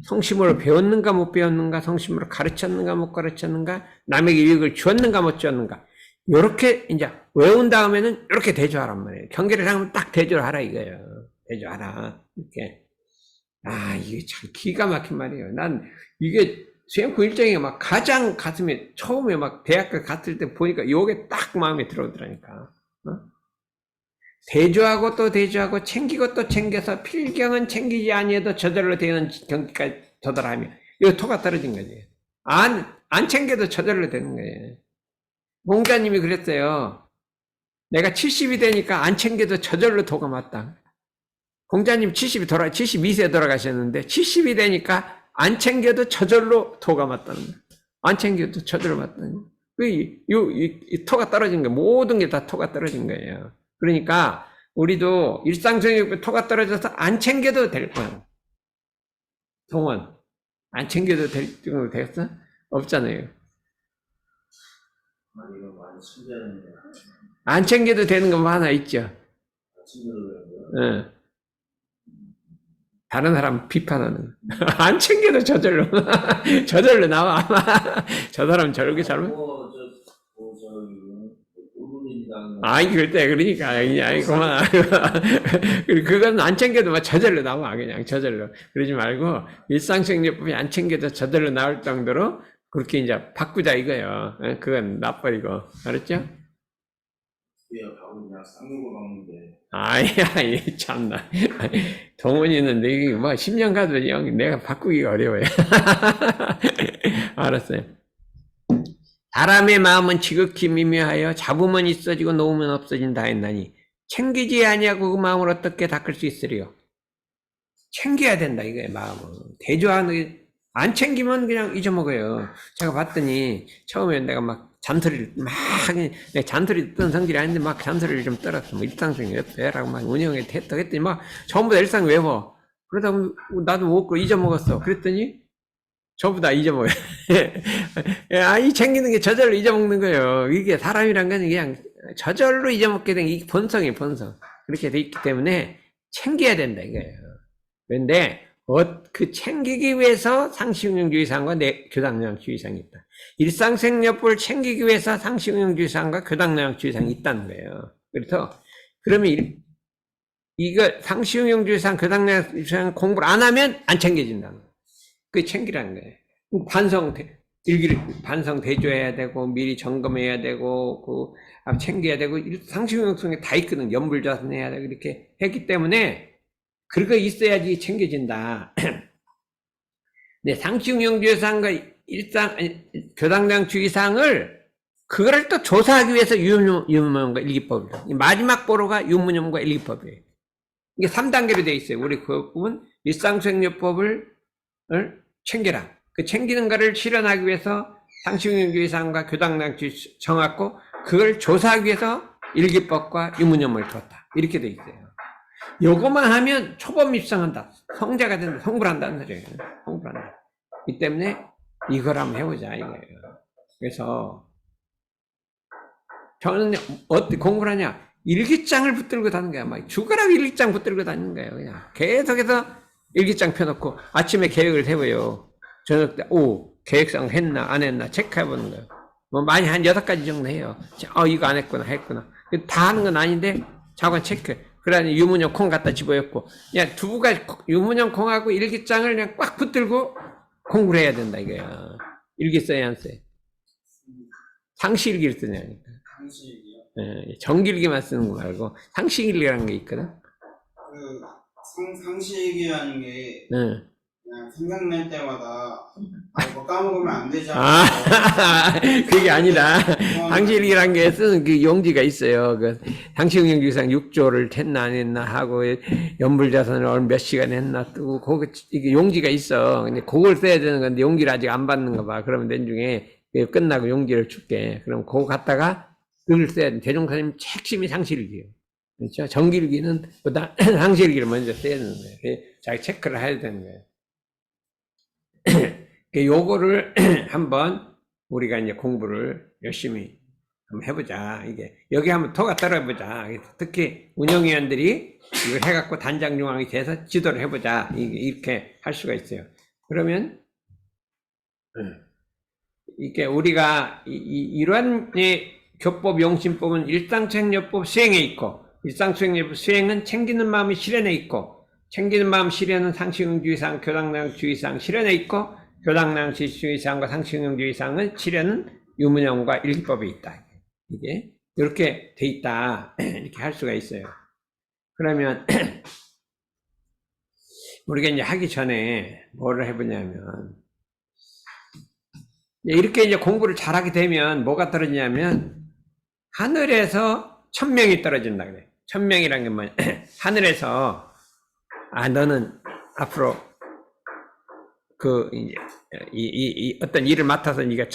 성심으로 배웠는가 못 배웠는가, 성심으로 가르쳤는가 못 가르쳤는가, 남에게 유익을 주었는가 못 주었는가. 요렇게 이제 외운 다음에는 이렇게 대조하란 말이에요. 경계를 하면 딱 대조를 하라 이거예요. 대조하라. 이렇게. 이게 참 기가 막힌 말이에요. 난 이게 수행구 일정이 막 가장 가슴에 처음에 막 대학교 갔을 때 보니까 요게 딱 마음에 들어오더라니까. 대조하고 또 대조하고 챙기고 또 챙겨서 필경은 챙기지 아니해도 저절로 되는 경기까지 도달하며 이거 토가 떨어진 거지. 안 챙겨도 저절로 되는 거예요. 공자님이 그랬어요. 내가 70이 되니까 안 챙겨도 저절로 도가 맞다. 공자님 72세 돌아가셨는데 70이 되니까 안 챙겨도 저절로 토가 맞다는 거예요. 안 챙겨도 저절로 맞다는 거예요. 이 토가 떨어진 거예요. 모든 게 다 토가 떨어진 거예요. 그러니까 우리도 일상생활에 토가 떨어져서 안 챙겨도 될 거예요. 동원 안 챙겨도 될 정도 되겠어? 없잖아요. 이거 많이 챙겨야하는데 안 챙겨도 되는 거 하나 있죠. 챙겨도 되고요. 다른 사람 비판하는 안 챙겨도 저절로 나와. 저 사람 저렇게 잘못 그러니까 그만. 그건 안 챙겨도 막 저절로 나와. 그냥 저절로. 그러지 말고 일상생활법이 안 챙겨도 저절로 나올 정도로 그렇게 이제 바꾸자 이거예요. 그건 나빠이고. 알았죠? 하고 그냥 쌍욕을 먹는데. 참나. 동원이는 내가 뭐 10년 가도 내가 바꾸기가 어려워요. 알았어요. 사람의 마음은 지극히 미묘하여 잡으면 있어지고 놓으면 없어진다 했나니 챙기지 아니하고 그 마음을 어떻게 닦을 수 있으리요? 챙겨야 된다 이거예요. 마음은. 대조하는 안 챙기면 그냥 잊어먹어요. 제가 봤더니 처음에 내가 막 잔소리를 내가 잔소리 듣던 성질이 아닌데 막 잔소리를 좀 떨었어. 뭐 일상생활 옆에라고 막 운영에 했다고 했더니 막 전부 다 일상 외워. 그러다 보면 나도 먹고 잊어먹었어. 그랬더니 전부 다 잊어먹어요. 이 챙기는 게 저절로 잊어먹는 거예요. 이게 사람이란 건 그냥 저절로 잊어먹게 된 이 본성이에요, 본성. 그렇게 돼 있기 때문에 챙겨야 된다 이거예요. 그런데 그 챙기기 위해서 상식운용주의상과 교당영역주의상이 있다. 일상생활법을 챙기기 위해서 상식운용주의상과 교당영역주의상이 있다는 거예요. 그래서 그러면 이거 상식운용주의상, 교당영역주의상 공부를 안 하면 안 챙겨진다는 거예요. 그게 챙기라는 거예요. 반성 대조해야 되고 미리 점검해야 되고 챙겨야 되고 상식운용성에 다 있거든. 연불자선해야 되고 이렇게 했기 때문에 그거 있어야지 챙겨진다. 네, 상식운용주의상과 교당영역주의상을 그거를 또 조사하기 위해서 유문문과 일기법이다. 마지막 보로가 유문문과 일기법이에요. 이게 3단계로 되어 있어요. 우리 그 부분 일상생활법을 챙겨라. 그 챙기는 거를 실현하기 위해서 상식운용주의상과 교당영역주의 정하고 그걸 조사하기 위해서 일기법과 유문문을 뒀다. 이렇게 되어 있어요. 요것만 하면 초범 입성한다. 성자가 된다. 성불 한다는 소리예요. 성불 한다. 이 때문에 이걸 한번 해보자 이거예요. 그래서 저는 어떻게 공부를 하냐? 일기장을 붙들고 다니는 거야. 막 죽어라고 일기장 붙들고 다니는 거예요. 그냥 계속해서 일기장 펴놓고 아침에 계획을 세워요. 저녁 때 계획상 했나 안 했나 체크해보는 거예요. 뭐 많이 한 6가지 정도 해요. 이거 안 했구나, 했구나. 다 하는 건 아닌데, 자관 체크. 그러니 유문형 콩 갖다 집어였고, 그냥 두부가 유문형 콩하고 일기장을 그냥 꽉 붙들고 공부를 해야 된다, 이거야. 일기 써야 안 써요? 상시일기를 쓰냐니까. 상식이요. 예, 정기일기만 쓰는 거 말고, 상시일기라는 게 있거든. 그 상식이라는 게 예. 그냥 생각날 때마다 뭐 까먹으면 안 되잖아. 아, 그게 아니라, 상시일기라는 게 쓰는 그 용지가 있어요. 그, 상시용지상 6조를 했나 안 했나 하고, 연불자선을 몇 시간 했나 뜨고, 이게 용지가 있어. 근데 그걸 써야 되는 건데, 용지를 아직 안 받는 거 봐. 그러면 나중에 끝나고 용지를 줄게. 그럼 그거 갖다가 글을 써야 돼. 대종사님 핵심이 상시일기예요. 그렇죠? 정기일기는 보다 상시일기를 먼저 써야 되는 거예요. 자기 체크를 해야 되는 거예요. 요거를 한번 우리가 이제 공부를 열심히 한번 해보자. 이게 여기 한번 토가 떨어보자. 특히 운영위원들이 이걸 해갖고 단장 중앙이 돼서 지도를 해보자. 이렇게 할 수가 있어요. 그러면 이게 우리가 이러한 교법 용신법은 일상책료법 수행에 있고, 일상수행료법 수행은 챙기는 마음이 실현에 있고, 챙기는 마음 실현은 상식용주의상, 교당량주의상 실현에 있고, 교당량주의상과 상식용주의상은 실현은 유문형과 일기법에 있다. 이게 이렇게 돼 있다. 이렇게 할 수가 있어요. 그러면 우리가 이제 하기 전에 뭐를 해보냐면, 이렇게 이제 공부를 잘하게 되면 뭐가 떨어지냐면 하늘에서 1000명이 떨어진다 그래. 1000명이란 게 뭐냐? 하늘에서 너는 앞으로 그 이제 어떤 일을 맡아서 네가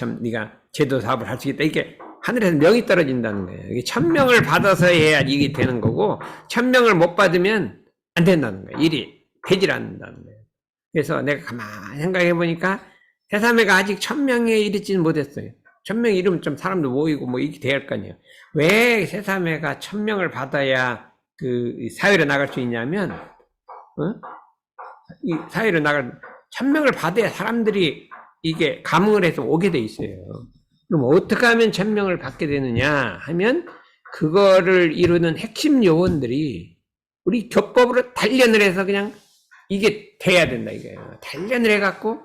제도 사업을 할 수 있다. 이게 하늘에서 명이 떨어진다는 거예요. 이게 1000명을 받아서 해야 이게 되는 거고 1000명을 못 받으면 안 된다는 거예요. 일이 되질 않는다는 거예요. 그래서 내가 가만히 생각해 보니까 해삼회가 아직 1000명에 이르지는 못했어요. 1000명 이르면 좀 사람도 모이고 뭐 이렇게 돼야 할 거 아니에요. 왜 해삼회가 1000명을 받아야 그 사회로 나갈 수 있냐면, 이 사회로 1000명을 받아야 사람들이 이게 감흥을 해서 오게 돼 있어요. 그럼 어떻게 하면 1000명을 받게 되느냐 하면 그거를 이루는 핵심 요원들이 우리 교법으로 단련을 해서 그냥 이게 돼야 된다 이거예요. 단련을 해갖고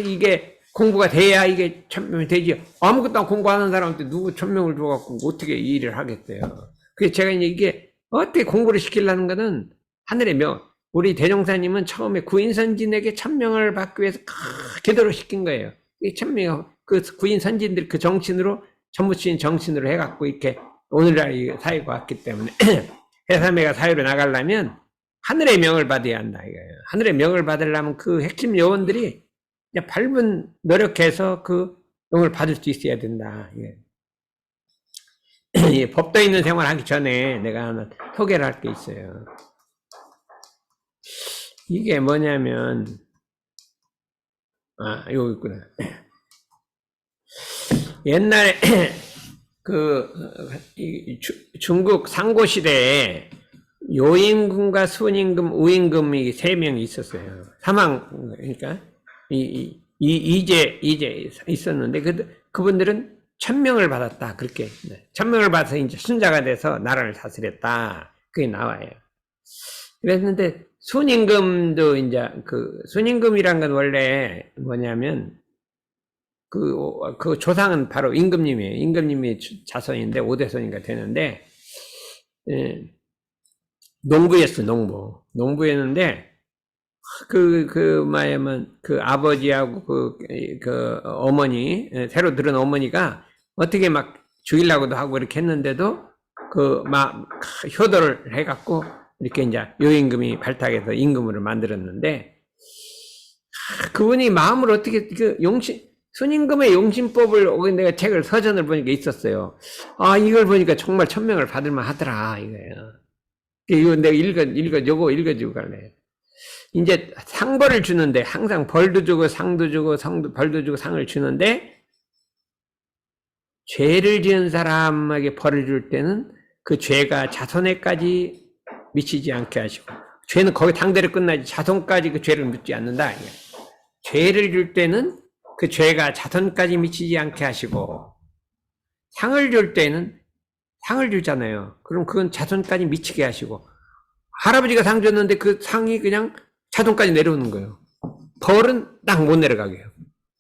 이게 공부가 돼야 이게 1000명이 되지. 아무것도 안 공부하는 사람한테 누구 1000명을 줘갖고 어떻게 이 일을 하겠어요. 그래서 제가 이제 이게 어떻게 공부를 시키려는 거는 하늘의 명. 우리 대종사님은 처음에 구인선진에게 1000명을 받기 위해서 기도를 시킨 거예요. 이 1000명, 그 구인선진들 그 정신으로, 전무치인 정신으로 해갖고 이렇게 오늘날 사회가 왔기 때문에 해삼회가 사회로 나가려면 하늘의 명을 받아야 한다 이거예요. 하늘의 명을 받으려면 그 핵심 요원들이 밟은 노력해서 그 용을 받을 수 있어야 된다. 예. 법도 있는 생활 하기 전에 내가 하나 소개를 할 게 있어요. 이게 뭐냐면, 여기 있구나. 옛날에 중국 상고시대에 요임금과 순임금, 우임금이 3명이 있었어요. 그러니까 이제 있었는데 그분들은 1000명을 받았다. 그렇게 1000명을 받아서 이제 순자가 돼서 나라를 다스렸다. 그게 나와요. 그랬는데 순임금도 이제 순임금이란 건 원래 뭐냐면 그 조상은 바로 임금님이에요. 임금님이 자손인데 5대손인가 되는데 농부였는데 그 아버지하고 그 어머니, 새로 들은 어머니가 어떻게 막 죽이려고도 하고 이렇게 했는데도 효도를 해갖고 이렇게 이제 요임금이 발탁해서 임금으로 만들었는데, 그분이 마음을 어떻게, 순임금의 용신법을, 내가 책을, 서전을 보니까 있었어요. 이걸 보니까 정말 1000명을 받을만 하더라, 이거예요. 이거 내가 요거 읽어주고 갈래요. 이제 상벌을 주는데, 항상 벌도 주고 상도 주고 벌도 주고 상을 주는데, 죄를 지은 사람에게 벌을 줄 때는 그 죄가 자손에까지 미치지 않게 하시고, 죄는 거기 당대로 끝나지 자손까지 그 죄를 묻지 않는다. 죄를 줄 때는 그 죄가 자손까지 미치지 않게 하시고, 상을 줄 때는 상을 주잖아요. 그럼 그건 자손까지 미치게 하시고, 할아버지가 상 줬는데 그 상이 그냥 자손까지 내려오는 거예요. 벌은 딱 못 내려가게 해요.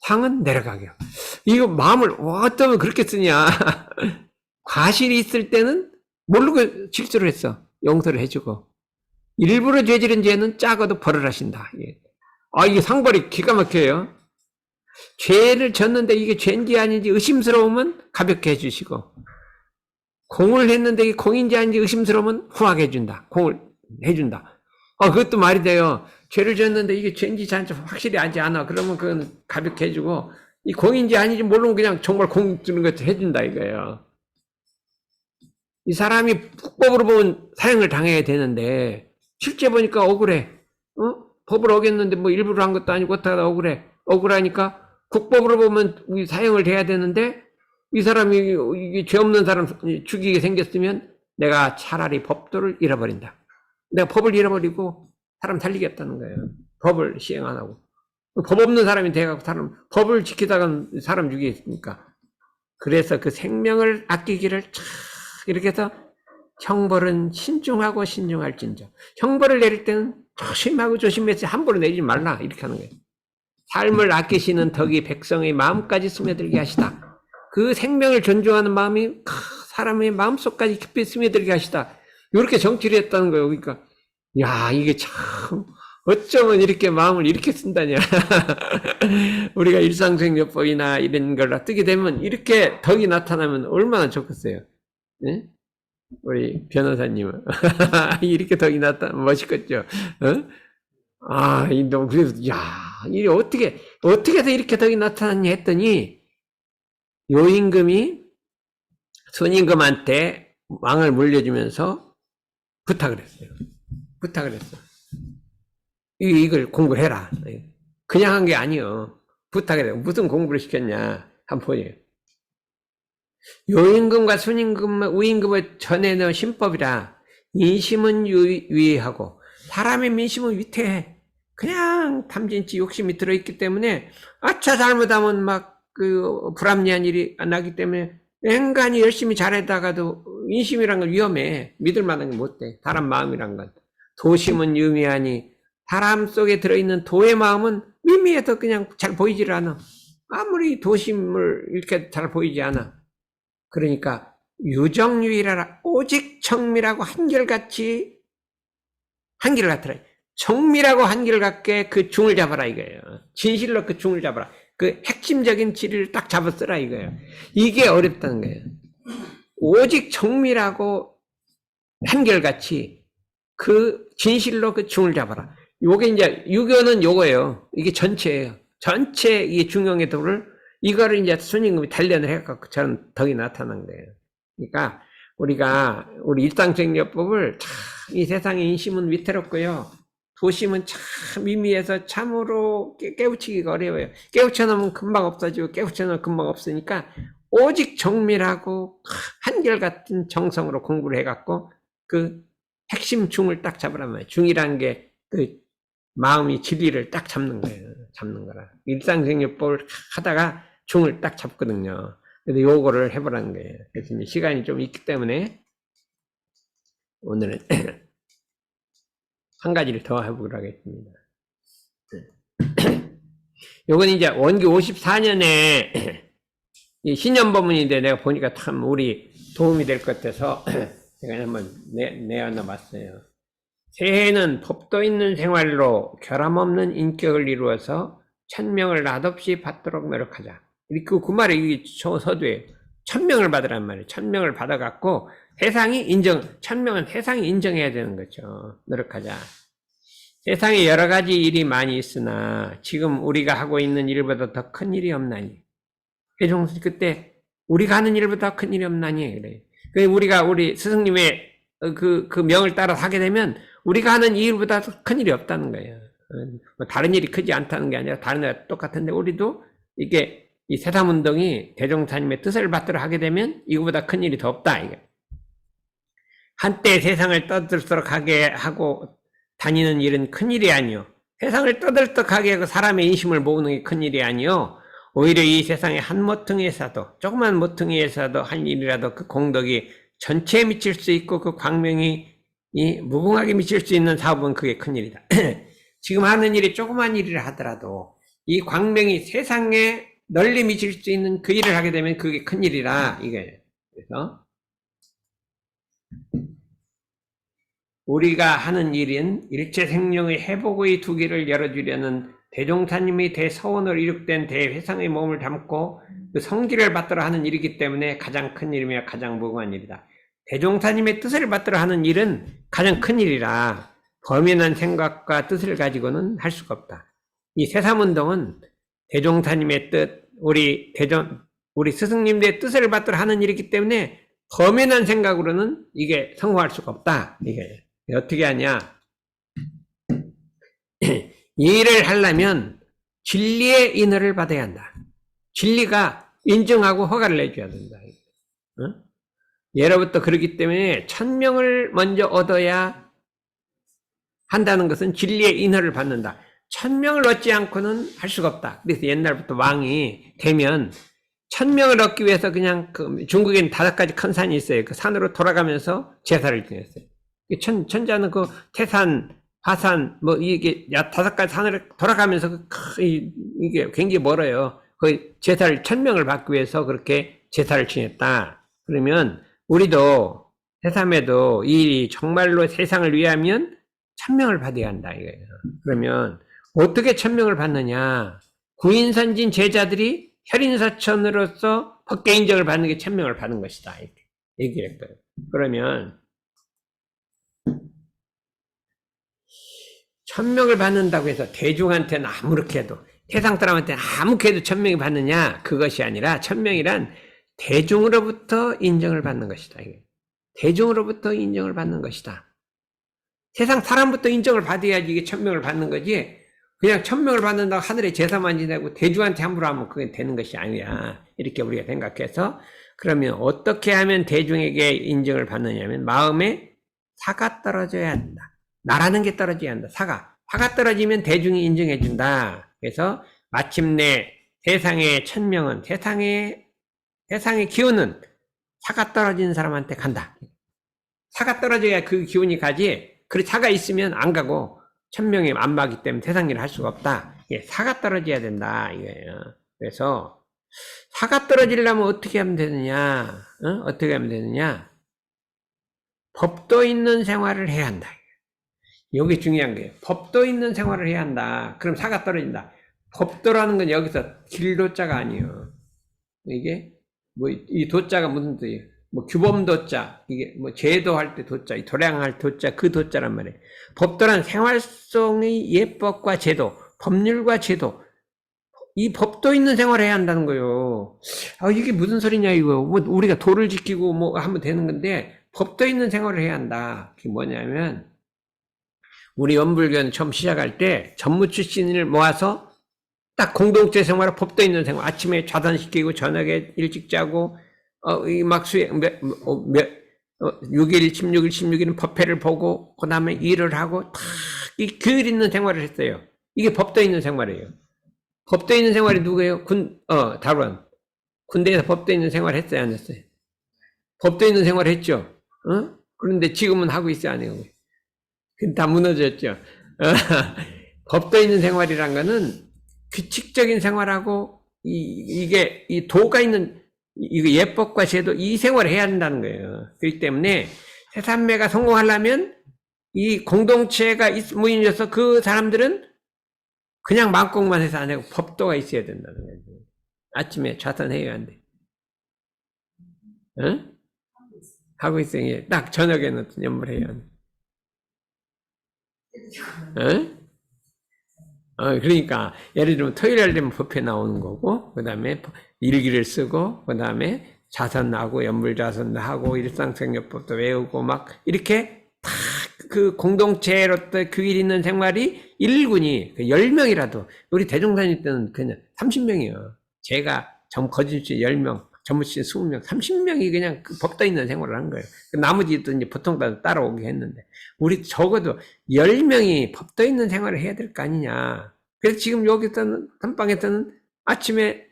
상은 내려가게 해요. 이거 마음을 어쩌면 그렇게 쓰냐. 과실이 있을 때는 모르고 실수를 했어. 용서를 해주고. 일부러 죄지른 죄는 작아도 벌을 하신다. 예. 이게 상벌이 기가 막혀요. 죄를 졌는데 이게 죄인지 아닌지 의심스러우면 가볍게 해주시고, 공을 했는데 이게 공인지 아닌지 의심스러우면 후하게 해준다. 공을 해준다. 그것도 말이 돼요. 죄를 졌는데 이게 죄인지 아닌지 확실히 알지 않아. 그러면 그건 가볍게 해주고, 이 공인지 아닌지 모르면 그냥 정말 공 주는 것처럼 해준다 이거예요. 이 사람이 국법으로 보면 사형을 당해야 되는데, 실제 보니까 억울해. 법을 어겼는데 뭐 일부러 한 것도 아니고 어떡하다 억울해. 억울하니까 국법으로 보면 우리 사형을 해야 되는데, 이 사람이 이게 죄 없는 사람 죽이게 생겼으면 내가 차라리 법도를 잃어버린다. 내가 법을 잃어버리고 사람 살리겠다는 거예요. 법을 시행 안 하고. 법 없는 사람이 돼가지고 법을 지키다가 사람 죽이겠습니까? 그래서 그 생명을 아끼기를 이렇게 해서 형벌은 신중하고 신중할진저. 형벌을 내릴 때는 조심하고 조심해서 함부로 내리지 말라. 이렇게 하는 거예요. 삶을 아끼시는 덕이 백성의 마음까지 스며들게 하시다. 그 생명을 존중하는 마음이 사람의 마음속까지 깊이 스며들게 하시다. 이렇게 정치를 했다는 거예요. 그러니까 야, 이게 참 어쩌면 이렇게 마음을 이렇게 쓴다냐. 우리가 일상생활법이나 이런 걸 뜨게 되면 이렇게 덕이 나타나면 얼마나 좋겠어요. 네? 우리 변호사님은 이렇게 덕이 나타나면 멋있겠죠. 그래서 야, 이게 어떻게 해서 이렇게 덕이 나타났냐 했더니, 요임금이 선임금한테 왕을 물려주면서 부탁을 했어요. 이걸 공부해라. 그냥 한 게 아니요. 부탁을 해요. 무슨 공부를 시켰냐. 한번 보세요. 요임금과 순임금, 우임금을 전해놓은 신법이라 인심은 유의하고 사람의 민심은 위태해. 그냥 탐진치 욕심이 들어있기 때문에 아차 잘못하면 막 불합리한 일이 나기 때문에 앵간히 열심히 잘하다가도 인심이란 건 위험해. 믿을 만한 게 못 돼. 사람 마음이란 건. 도심은 유미하니 사람 속에 들어있는 도의 마음은 미미해서 그냥 잘 보이질 않아. 아무리 도심을 이렇게 잘 보이지 않아. 그러니까 유정유일하라. 오직 정밀하고 한결같이 한결같으라. 정밀하고 한결같게 그 중을 잡아라 이거예요. 진실로 그 중을 잡아라. 그 핵심적인 진리를 딱 잡아 쓰라 이거예요. 이게 어렵다는 거예요. 오직 정밀하고 한결같이 그 진실로 그 중을 잡아라. 요게 이제 유교는 요거예요. 이게 전체예요. 전체 이 중용의 도를 이거를 이제 순임금이 단련을 해갖고 저런 덕이 나타난 거예요. 그러니까 우리가 우리 일상생활법을 참 이 세상의 인심은 위태롭고요. 도심은 참 미미해서 참으로 깨우치기가 어려워요. 깨우쳐놓으면 금방 없어지고 깨우쳐놓으면 금방 없으니까 오직 정밀하고 한결같은 정성으로 공부를 해갖고 그 핵심 중을 딱 잡으란 말이에요. 중이란 게 그 마음이 진리를 딱 잡는 거예요. 잡는 거라. 일상생활법을 하다가 중을 딱 잡거든요. 그래서 요거를 해보라는 거예요. 그래서 이제 시간이 좀 있기 때문에 오늘은 한 가지를 더 해보기로 하겠습니다. 요건 이제 원기 54년에 이 신년법문인데 내가 보니까 참 우리 도움이 될 것 같아서 제가 한번 내어놔 봤어요. 새해는 법도 있는 생활로 결함 없는 인격을 이루어서 천명을 낯없이 받도록 노력하자. 그 말이 이게 서두에 천명을 받으란 말이에요. 천명을 받아갖고 천명은 세상이 인정해야 되는 거죠. 노력하자. 세상에 여러 가지 일이 많이 있으나 지금 우리가 하고 있는 일보다 더 큰 일이 없나니. 회종스 그때 우리가 하는 일보다 큰 일이 없나니 그래. 우리가 우리 스승님의 그 명을 따라 하게 되면 우리가 하는 일보다 큰 일이 없다는 거예요. 다른 일이 크지 않다는 게 아니라 다른 애가 똑같은데 우리도 이게 이 세상운동이 대종사님의 뜻을 받들어 하게 되면 이거보다 큰 일이 더 없다. 이게. 한때 세상을 떠들썩하게 하고 다니는 일은 큰 일이 아니요. 세상을 떠들썩하게 하고 사람의 인심을 모으는 게 큰 일이 아니요. 오히려 이 세상의 한 모퉁이에서도, 조그만 모퉁이에서도 한 일이라도 그 공덕이 전체에 미칠 수 있고 그 광명이 무궁하게 미칠 수 있는 사업은 그게 큰일이다. 지금 하는 일이 조그만 일이라 하더라도 이 광명이 세상에 널리 미칠 수 있는 그 일을 하게 되면 그게 큰일이라 이게. 그래서 우리가 하는 일은 일체 생명의 회복의 두 길을 열어주려는 대종사님의 대서원으로 이룩된 대회상의 몸을 담고 그 성질을 받들어 하는 일이기 때문에 가장 큰 일이며 가장 무궁한 일이다. 대종사님의 뜻을 받들어 하는 일은 가장 큰 일이라 범인한 생각과 뜻을 가지고는 할 수가 없다. 이 새삼운동은 대종사님의 뜻, 우리 스승님들의 뜻을 받들어 하는 일이기 때문에 범인한 생각으로는 이게 성공할 수가 없다. 이게 어떻게 하냐? 이 일을 하려면 진리의 인허를 받아야 한다. 진리가 인정하고 허가를 내줘야 된다. 어? 예로부터 그렇기 때문에 1000명을 먼저 얻어야 한다는 것은 진리의 인허를 받는다. 1000명을 얻지 않고는 할 수가 없다. 그래서 옛날부터 왕이 되면 1000명을 얻기 위해서 그냥 중국에는 5가지 큰 산이 있어요. 그 산으로 돌아가면서 제사를 지냈어요. 천자는 그 태산, 화산, 이게 5가지 산을 돌아가면서 이게 굉장히 멀어요. 그 제사를 1000명을 받기 위해서 그렇게 제사를 지냈다. 그러면 우리도 새삼에도 이 일이 정말로 세상을 위하면 1000명을 받아야 한다 이거예요. 그러면 어떻게 1000명을 받느냐? 구인선진 제자들이 혈인사천으로서 법계 인정을 받는 게 1000명을 받는 것이다. 이렇게 얘기했어요. 그러면 1000명을 받는다고 해서 대중한테는 아무렇게 해도 세상 사람한테는 아무렇게 해도 1000명이 받느냐? 그것이 아니라 1000명이란 대중으로부터 인정을 받는 것이다. 이게. 대중으로부터 인정을 받는 것이다. 세상 사람부터 인정을 받아야지 이게 1000명을 받는 거지. 그냥 1000명을 받는다고 하늘에 제사만 지내고 대중한테 함부로 하면 그게 되는 것이 아니야. 이렇게 우리가 생각해서 그러면 어떻게 하면 대중에게 인정을 받느냐면 마음에 사가 떨어져야 한다. 나라는 게 떨어져야 한다. 사가 떨어지면 대중이 인정해 준다. 그래서 마침내 세상의 1000명은 세상의 기운은 사가 떨어진 사람한테 간다. 사가 떨어져야 그 기운이 가지. 그리고 사가 있으면 안 가고 1000명이 안 가기 때문에 세상 일을 할 수가 없다. 사가 떨어져야 된다 이거예요. 그래서 사가 떨어지려면 어떻게 하면 되느냐? 어떻게 하면 되느냐? 법도 있는 생활을 해야 한다. 여기 중요한 게 법도 있는 생활을 해야 한다. 그럼 사가 떨어진다. 법도라는 건 여기서 길도자가 아니에요. 이게 이 도자가 무슨 뜻이에요? 규범도자, 이게 제도할 때 도자, 도량할 도자, 그 도자란 말이에요. 법도란 생활 속의 예법과 제도, 법률과 제도, 이 법도 있는 생활을 해야 한다는 거예요. 이게 무슨 소리냐 이거. 우리가 도를 지키고 하면 되는 건데 법도 있는 생활을 해야 한다. 그게 뭐냐면 우리 원불교는 처음 시작할 때 전무 출신을 모아서 딱 공동체 생활을 법도 있는 생활, 아침에 좌선시키고 저녁에 일찍 자고 막 6일, 16일, 16일은 법회를 보고 그 다음에 일을 하고 이 규율 있는 생활을 했어요. 이게 법도 있는 생활이에요. 법도 있는 생활이 누구예요? 답은 군대에서 법도 있는 생활 했어요, 안 했어요? 법도 있는 생활 했죠. 그런데 지금은 하고 있어요, 안 해요? 다 무너졌죠. 법도 있는 생활이란 거는 규칙적인 생활하고 이게 이 도가 있는 이거 예법과 제도 이 생활을 해야 한다는 거예요. 그렇기 때문에 새삼매가 성공하려면 이 공동체가 모임에서 그 사람들은 그냥 마음공만 해서 안 하고 법도가 있어야 된다는 거예요. 아침에 좌선해야 한대. 하고 있어요. 딱 저녁에는 연물해야 한대. 그러니까 예를 들면 토요일 되면 법회 나오는 거고 그 다음에 일기를 쓰고 그 다음에 자선하고 연불자선도 하고 일상생활법도 외우고 막 이렇게 딱 그 공동체로부터 규율 있는 생활이 1군이 10명이라도 우리 대종사님 때는 그냥 30명이에요. 제가 거짓이 10명, 전무씨 20명, 30명이 그냥 그 법도 있는 생활을 한 거예요. 나머지도 이제 보통 다 따라오게 했는데 우리 적어도 10명이 법도 있는 생활을 해야 될 거 아니냐. 그래서 지금 여기서는 선방에서는 아침에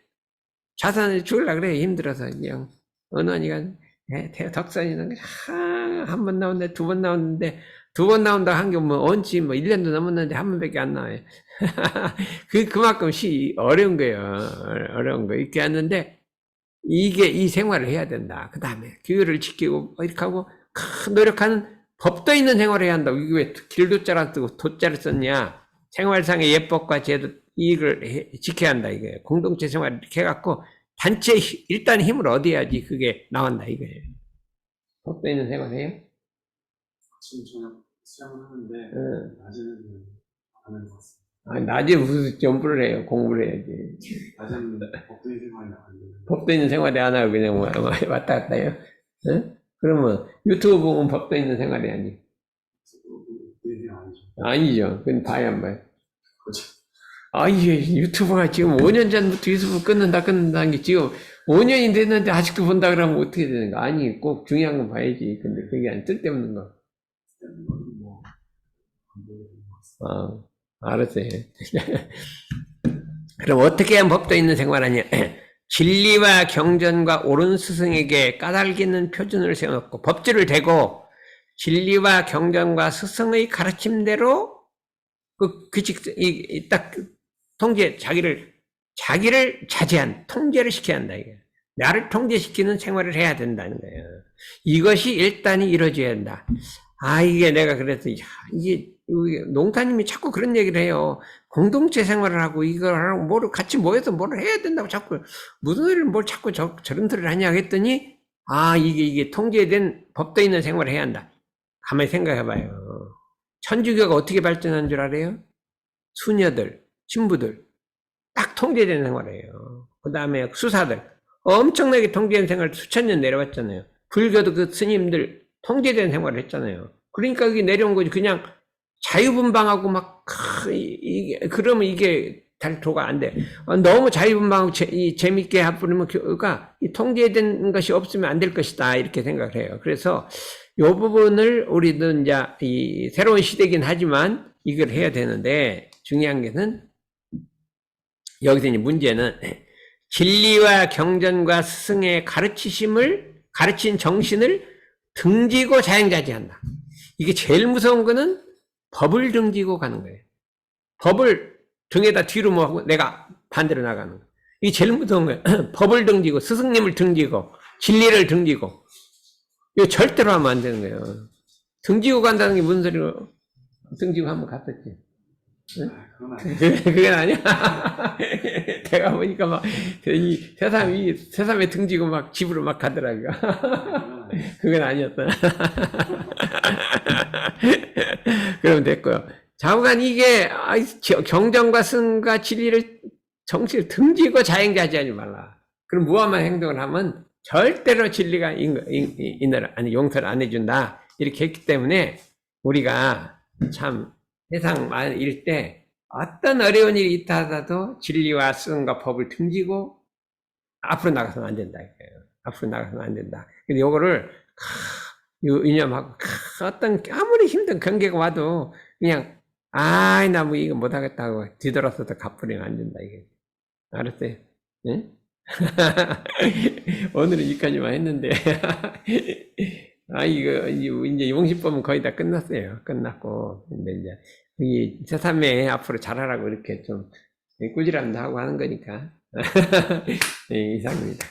자산을 주려고 그래. 힘들어서. 그냥, 은원이가, 덕선이는, 한 번 나오는데, 두 번 나오는데, 두 번 나온다 한 게 뭐, 언제 뭐, 1년도 넘었는데 한 번밖에 안 나와요. 그만큼 어려운 거예요. 어려운 거. 이렇게 하는데, 이 생활을 해야 된다. 그 다음에, 규율을 지키고, 이렇게 하고, 노력하는 법도 있는 생활을 해야 한다고. 이게 왜 길도자라 쓰고 도자를 썼냐? 생활상의 예법과 제도, 이걸 지켜야 한다, 이거예요. 공동체 생활 이렇게 해갖고, 단체, 일단 힘을 얻어야지 그게 나온다, 이거예요. 법도 있는 생활 해요? 지금 저녁 수영을 하는데 낮에는 안 하는 것 같습니다. 아, 낮에 무슨 점프를 해요? 공부를 해야지. 낮에는 법도 있는 생활이 안 되는. 법도 있는 생활이 안 하고 그냥 왔다 갔다 해요? 응? 그러면 유튜브 보면 법도 있는 생활이 아니. 법도 있는 생활 아니죠. 아니죠. 그건 봐야 안 봐요. 그렇죠. 아, 이게 유튜브가 지금 5년 전부터 유튜브 끊는다는 게 지금 5년이 됐는데 아직도 본다 그러면 어떻게 되는 거? 아니, 꼭 중요한 건 봐야지. 근데 그게 안 쓸데없는 거. 알았어요. 그럼 어떻게 하면 법도 있는 생활하냐? 진리와 경전과 옳은 스승에게 까닭 있는 표준을 세워놓고 법주를 대고 진리와 경전과 스승의 가르침대로 딱 통제, 자기를 자제한, 통제를 시켜야 한다, 이게. 나를 통제시키는 생활을 해야 된다는 거예요. 이것이 일단이 이루어져야 한다. 아, 이게 내가 그래서, 이게, 농타님이 자꾸 그런 얘기를 해요. 공동체 생활을 하고, 이걸 하고, 같이 모여서 뭘 해야 된다고 자꾸, 무슨 소리를 뭘 자꾸 저런 소리를 하냐고 했더니, 아, 이게 통제된 법도 있는 생활을 해야 한다. 가만히 생각해봐요. 천주교가 어떻게 발전한 줄 알아요? 수녀들, 신부들, 딱 통제된 생활을 해요. 그 다음에 수사들, 엄청나게 통제된 생활을 수천 년 내려왔잖아요. 불교도 그 스님들 통제된 생활을 했잖아요. 그러니까 그게 내려온 거지. 그냥 자유분방하고 막, 그러면 이게 달토가 안 돼. 너무 자유분방하고 재밌게 해버리면 교가 통제된 것이 없으면 안 될 것이다. 이렇게 생각을 해요. 그래서 이 부분을 우리도 이제 이 새로운 시대긴 하지만 이걸 해야 되는데 중요한 것은 여기서 이제 문제는 진리와 경전과 스승의 가르친 정신을 등지고 자행자제한다. 이게 제일 무서운 거는 법을 등지고 가는 거예요. 법을 등에다 뒤로 모으고 내가 반대로 나가는 거예요. 이게 제일 무서운 거예요. 법을 등지고 스승님을 등지고 진리를 등지고 이거 절대로 하면 안 되는 거예요. 등지고 간다는 게 무슨 소리로 등지고 한번 갔었지. 응? 그건 아니야. 내가 보니까 막, 새삼에 등지고 막 집으로 막 가더라고요. 그건 아니었어. 그러면 됐고요. 좌우간 이게, 경전과 승과 진리를, 정신을 등지고 자행자제하지 말라. 그럼 무함한 행동을 하면 절대로 진리가 용서를 안 해준다. 이렇게 했기 때문에 우리가 참 세상 일 때 어떤 어려운 일이 있다 하더라도 진리와 스승과 법을 등지고 앞으로 나가서는 안 된다. 앞으로 나가서는 안 된다. 근데 요거를 이념하고 어떤 아무리 힘든 경계가 와도 그냥 나 뭐 이거 못하겠다고 뒤돌아서도 갚으려면 안 된다. 이게 알았어요? 응? 오늘은 여기까지만 했는데 이거 이제 용신법은 거의 다 끝났어요. 끝났고 근데 이제 이 새삼에 앞으로 잘하라고 이렇게 좀 꾸지람도 하고 하는 거니까 이상입니다.